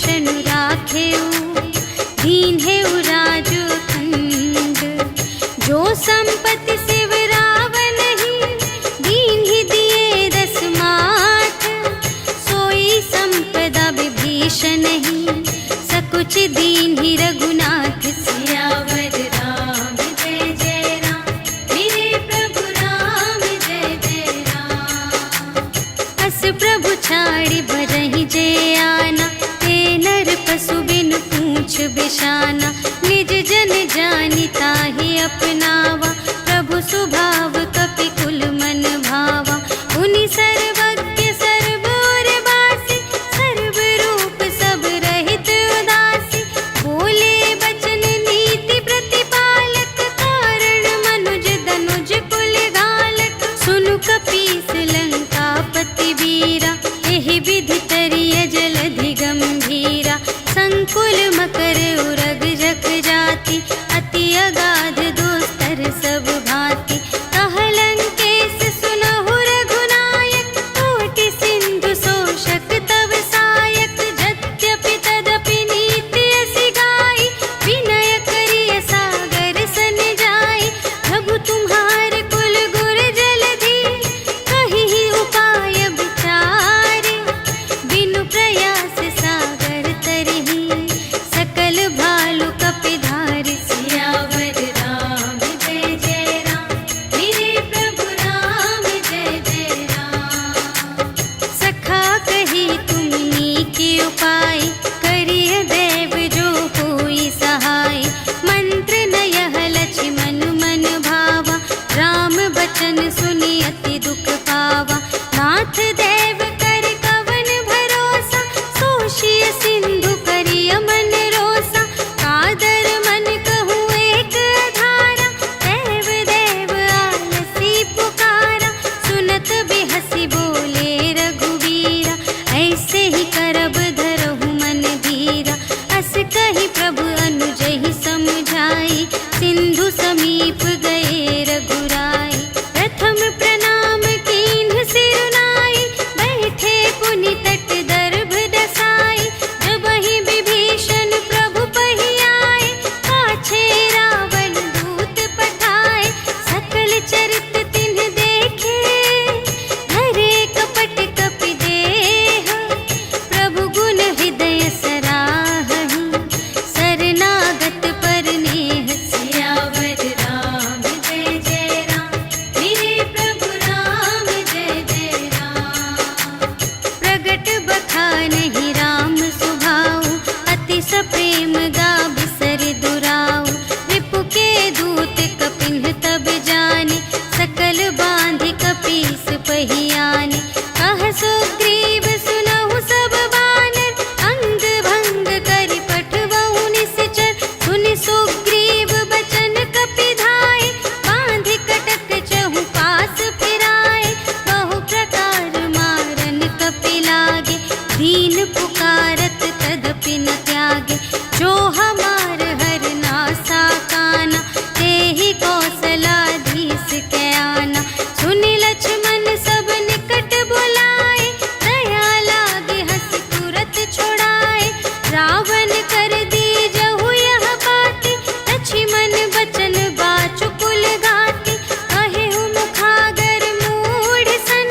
विभीषण राखेऊ, दीन है राज अखंड। जो संपत्ति शिव रावण ही, दीन ही दिए 10 माथ। सोई संपदा विभीषण ही, सकुच दीन ही रघुनाथ। सियावर राम जय जय राम, मेरे प्रभु राम जय जय राम। अस प्रभु छाड़ी भरहि जय आना, ते नर पशु बिन पूछ बिशाना। निज जन जानि ताहि अपनावा, प्रभु स्वभाव कपि कुल मन भावा। उनि सर्वज्ञ सर्व और बासी, सर्व रूप सब रहित उदासी। बोले बचन नीति प्रतिपालक, कारण मनुज दनुज कुल घालक। सुनु कपीस लंकापति वीरा, एहि विधि तरिय जलधि गंभीरा। संकुल मकर उरग जख जाति, अति अगाध दोस्तर सब भांति। कह लंकेश सुनहु रघुनायक, कोटि सिंधु शोषक तव सायक। यद्यपि तदपि नीति असि गाई, विनय करिय सागर सन जाई। प्रभु तुम्हार कुल गुर जलधि, कहिहि उपाय विचारे। बिनु प्रयास सागर तरहि, सकल भालु कपिधारि। सियावर राम जय जय राम, मेरे प्रभु राम जय जय राम। सखा कही तुमनी के उपाय, करिय देव जो होई सहाय। मंत्र नयह लक्ष्मण मन भावा, राम बचन सुनि अति दुख पावा। नाथ देव कर कवन भरोसा, सोषिय सिंधु करिय मन रोसा। कादर मन कहूँ एक अधारा, देव देव आलसी पुकारा। सुनत बिहसी बोले रघुवीरा, ऐसे ही करब धरहु मन धीरा। अस कही प्रभु अनुजहि समझाई, सिंधु समीप गए रघुराई। प्रथम प्रणाम कीन्ह सिरुनाई, बैठे पुनि तट दर्भ दसाई। जबहि विभीषण प्रभु पहि आए, पाछे रावण दूत पठाए। सकल चरित तिन्ह देखे, धरे कपट कपि देह। प्रभु गुण हृदय सराहहि, शरणागत पर नेह। सियावर राम जय जय राम, मेरे प्रभु राम जय जय राम। प्रगट बखानहि राम सुभाऊ, अति सप्रेम गा बिसर दुराऊ। रिपु के दूत कपिन्ह तब जाने, सकल बांधि कपीस पहि आने। कह सुग्रीव सुनहु सब बानर, अंग भंग करि पठवहु निश्चर। सुनि सुग्रीव बचन कपिधाय, बांधि कटक चहु पास फिराए। बहु प्रकार मारन कपि लागे, दीन पुकारत तदपि न त्यागे। जो हमार हर नासा काना, तेहि कौशलाधीश के आना। सुनि लक्ष्मण सब निकट बुलाए, दया लागे हँसि तुरत छुड़ाए। रावण कर दीजहु यह बाती, लक्ष्मण बचन बाचु कुल घाती। कहेहु मुखागर मूढ़ सन,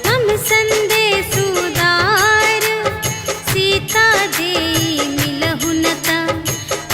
हम संदेश उदार। सीता देई मिलहु न ता,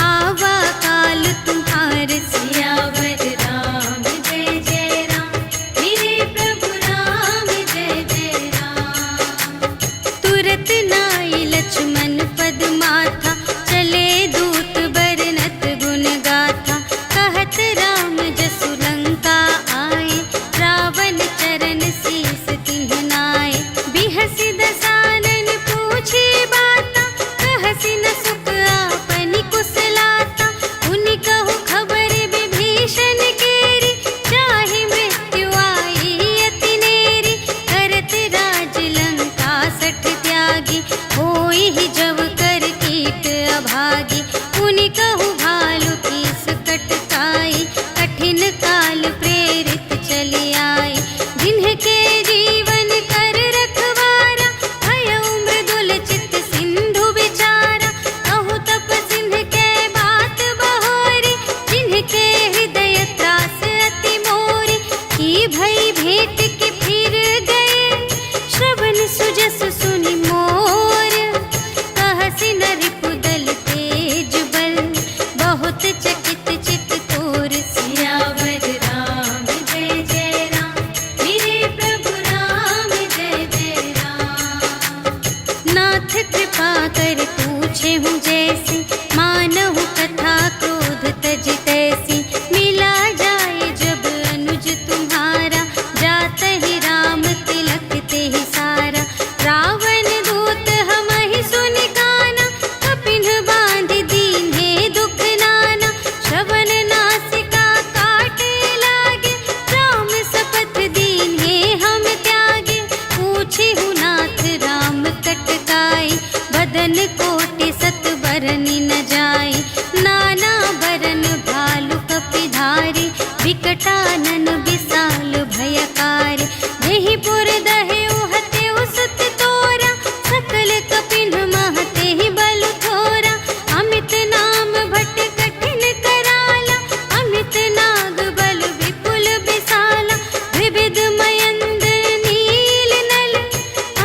आवा काल तुम्हार। सियावर राम जय जय राम, मेरे प्रभु राम जय जय राम। तुरत नाई लक्ष्मण पद माथा, चले दूत बरनत गुण गाथा। कहत राम जसु लंका आए, रावण चरण शीस तिन्ह नाए। बिहसि दसानन पूछे बाता, कहसि न सुख आपनि कुशलाता। उनि कहु खबर विभीषण केरी, चाहे मृत्यु आई अति नेरी। करत राज लंका सठ त्यागी, होई ही जब कर कीट अभागी। उनि कहु भालु कीस कटकाई, कठिन काल प्रेरित चली आई। जिन्हके जीवन कर रखवारा, भयउ मृदुल चित सिंधु विचारा। ऐसी, मानहु कथा क्रोध तज तैसी। मिला जाए जब अनुज तुम्हारा, जात ही राम तिलक ते ही सारा। रावण दूत हमहि सुनि काना, कपिन बांध दीन्हे दुख नाना। श्रवण नासिका काटे लागे, राम शपथ दीन्हे हम त्यागे। पूछिहु नाथ राम कटकाई, बदन कोटि सत बरनि न जाई। नाना बरन भालु कपिधारी, विकटानन विशाल भयकारी। देहि पुर दहेउ हतेउ सुत तोरा, सकल कपिन महते ही बल थोरा। अमित नाम भट कठिन कराला, अमित नाग बल विपुल विशाला। विविध मयंद्र नील नल,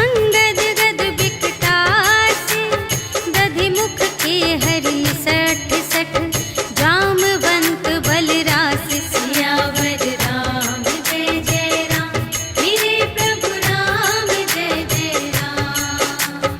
अंगद गद विकटासी। दधि मुख के हरि सठ सठ, जामवंत बलरासी। सियावर राम जय जय राम, मेरे प्रभु राम जय जय राम।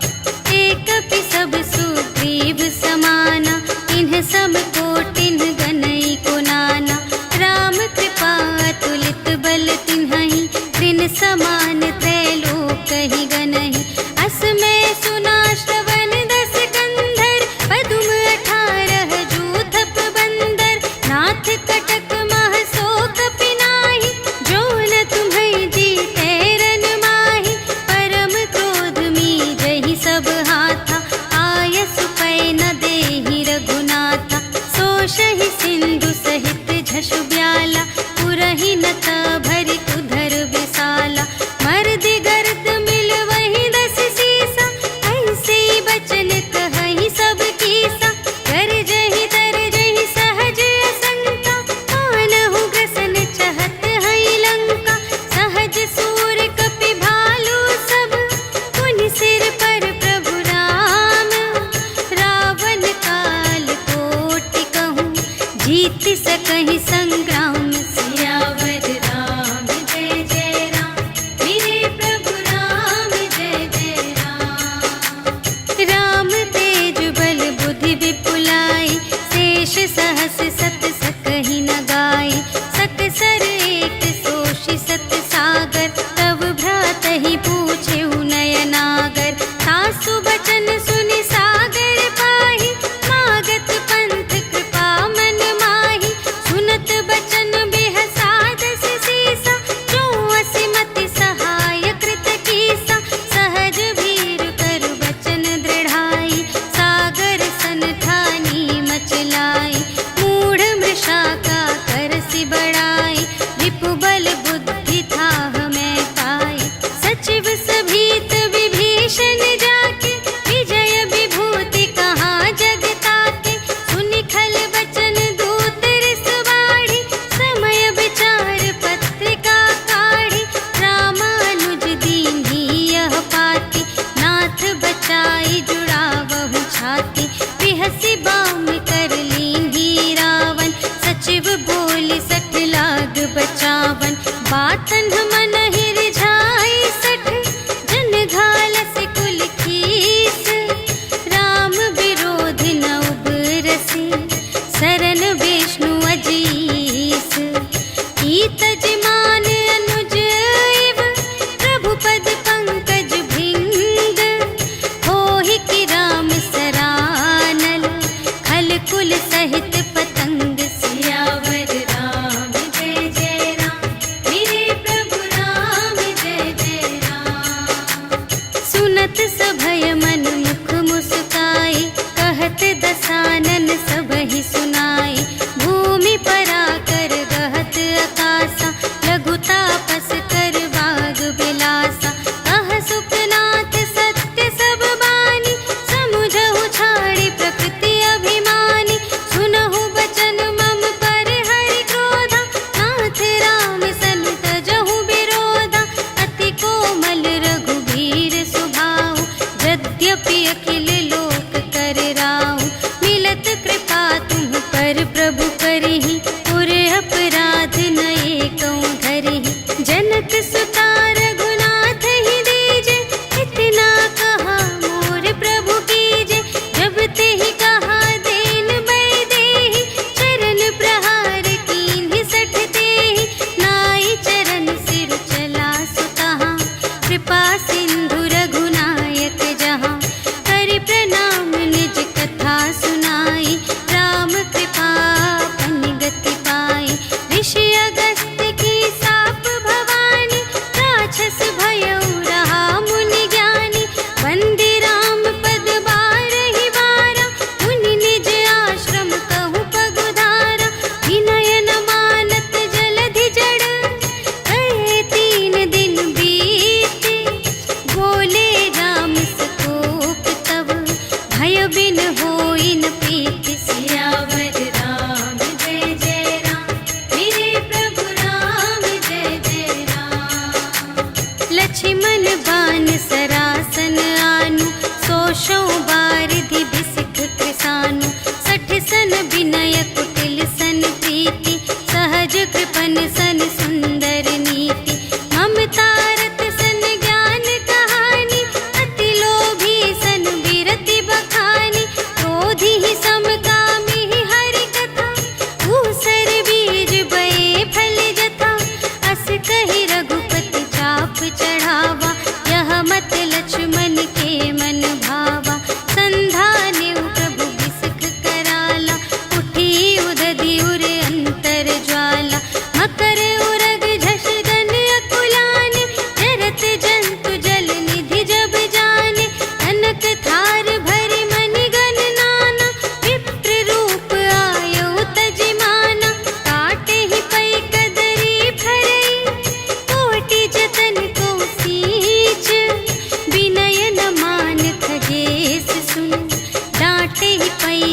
एक कपि सब सुग्रीव समाना, इन्ह सब कोटिन्ह गनई को नाना। राम कृपा अतुलित बल तिन्हहि, त्रिन समान त्रैलोक ही गनहि। अस मैं सुना श्रवण दस कंधर, पदुम 18 जूथप बंदर। नाथ कटक मह सो कपि नाही, जो न तुम्है जीतै रन माही। परम क्रोध मीजहि सब हाथा, आयसु पै न देहि रघुनाथा। सोषहि सिंधु सहित झषु ब्याला, पुरहि नत भरि उधर विशाला। मर्दि गर्द मिल वही 10 सीसा, ऐसे बचन कहहि सब कीसा। गरजहि तरजहि सहज असंका, मानहु ग्रसन चहत हई लंका। सहज सूर कपि भालु सब, पुनि सिर पर प्रभु राम। रावण काल कोटि कहूँ, जीत सकहि संग्राम। सियावर राम जय जय राम, मेरे प्रभु राम जय जय राम। राम तेज बल बुद्धि विपुलाई, शेष सहस सत सकहि न गाई। सकसर एक सोषि सत सागर, तब भ्रातहि पूछेहु नयनागर। सासु बचन सुनि सागर पाहि, मागत पंथ कृपा मन माहि। सुनत बचन बिहसा 10 सीसा, जो असिमति सहाय कृत कीसा। सहज भीर कर बचन दृढ़ाई, सागर सन ठानी मचलाई। मूढ़ मृषा का करसि बड़ाई, रिपु बल बुद्धि थाह मैं पाई। सचिव सभीत विभीषण जाके, विजय विभूति कहाँ जग ताके। सुनि खल बचन दूत रिस बाढ़ी, समय विचार पत्रिका काढ़ी। रामानुज दीन्ही यह पाती, नाथ बचाई जुड़ावहु छाती। बिहसि बाम कर लीन्ही रावण, सचिव बोलि 60 लाग बचावन। बातन मन ही रिझाई 60, जन घालसि कुल खीस। राम विरोध न उबरसि, सरन विष्णु अजीस। ईतज मान अनुज इव, प्रभु पद पंकज भृंग। होहि कि राम सरानल, खल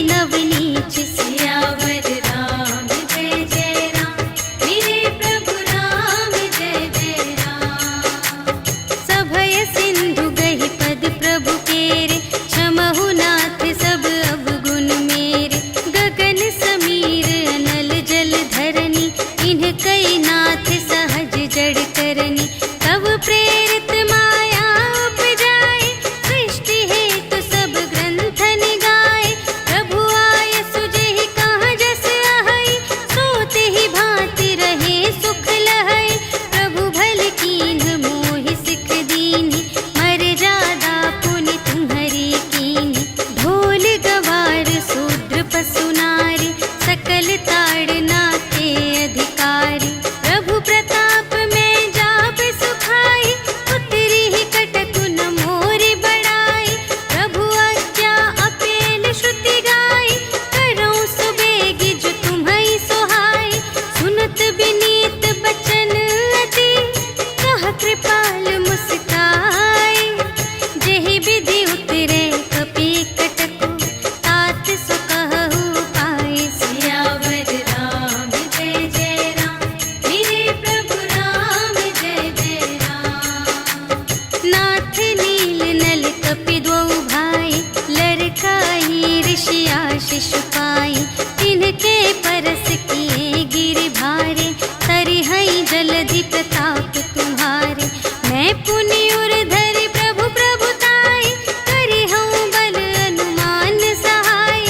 नवनीच सियावर राम जय जय राम मेरे प्रभु राम जय जय राम। सभय सिंधु गहि पद प्रभु केरे क्षमहु नाथ सब अवगुण मेरे। गगन समीर अनल जल धरनी इन्ह कई नाथ सहज जड़ करनी। तब प्रेरित माया उपजाए सृष्टि हेतु सब ग्रंथन गाए। प्रभु आय सुजेहि कहाँ जस आहै सोते ही भांति रहे सुख लहै। प्रभु भल कीन्ह मोहि सिख दीन्हि मर्यादा पुनि तुम्हरी कीन्हि। ढोल गवार शूद्र पशु नारी सकल ताड़ना के अधिकारी। प्रभु प्रताप में जाप सुखाई उतरी ही कटकु न मोरि बड़ाई। प्रभु आज्ञा अपेल श्रुति गाई करऊँ सुबेगी जो तुम्है सोहाई। सुनत विनीत बचन अति कह कृपाल मुस्काई। जेहि विधि उतरे कपि कटकु तात सो कहु पाई। सियावर राम जय जय राम मेरे प्रभु राम जय जय राम। नाथ नील नल कपि द्वौ भाई लरकाई ऋषि आशीष पाई। तिनके परस किए गिरि भारे तरिहै जलधि प्रताप तुम्हारे। मैं पुनि उर धरि प्रभु प्रभुताई करिहउँ बल अनुमान सहाय।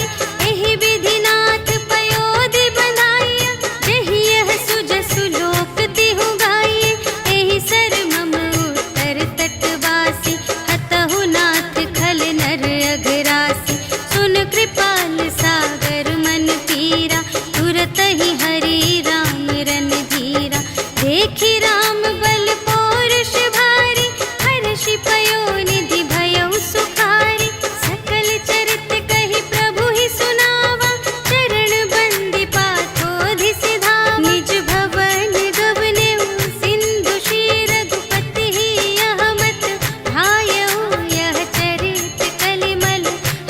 एहि विधि नाथ पयोधि बंधाइया जेहि यह सुजसु लोक तिहु गाइए। एहि सर मम उत्तर तटवासी हतहु नाथ खल नर अघरासी। सुन कृपाल सागर मन पीरा तुरत ही हरि राम रन धीरा। देखि राम बल पौरुष भारी हर्षि पयोनिधि भयउ सुखारी। सकल चरित कहि प्रभु ही सुनावा चरण बंदी पाथोधि सिधावा। निज भवन गवनेउ सिंधु श्री रघुपति ही यह मत ढायउ। यह चरित कलिमल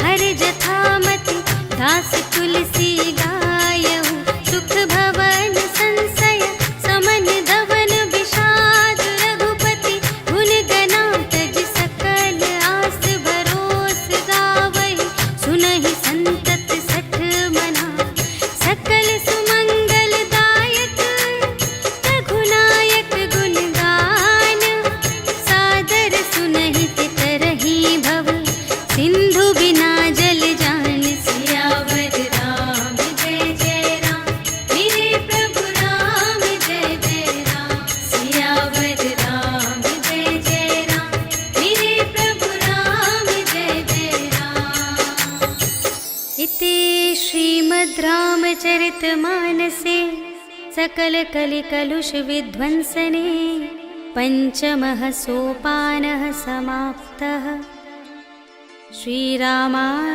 हर जथामति दास तुलसी गायउ। सुख भवन संशय समन धवन विषाद रघुपति गुण गना तज सकल आस भरोस गावहि। सुनहि संतत सठ मना सकल सुमंगल दायक रघुनायक गुण गान। सादर सुनहि तितरहि भव सिंधु बिना जल जान। सियावर राम जय जय राम मेरे प्रभु राम जय जय राम। सियावर राम जय जय राम मेरे प्रभु राम जय जय राम। इति श्रीमद् रामचरितमानसे सकल कलि कलुष विध्वंसने पंचमः सोपानः समाप्तः। श्रीरामार्पणमस्तु।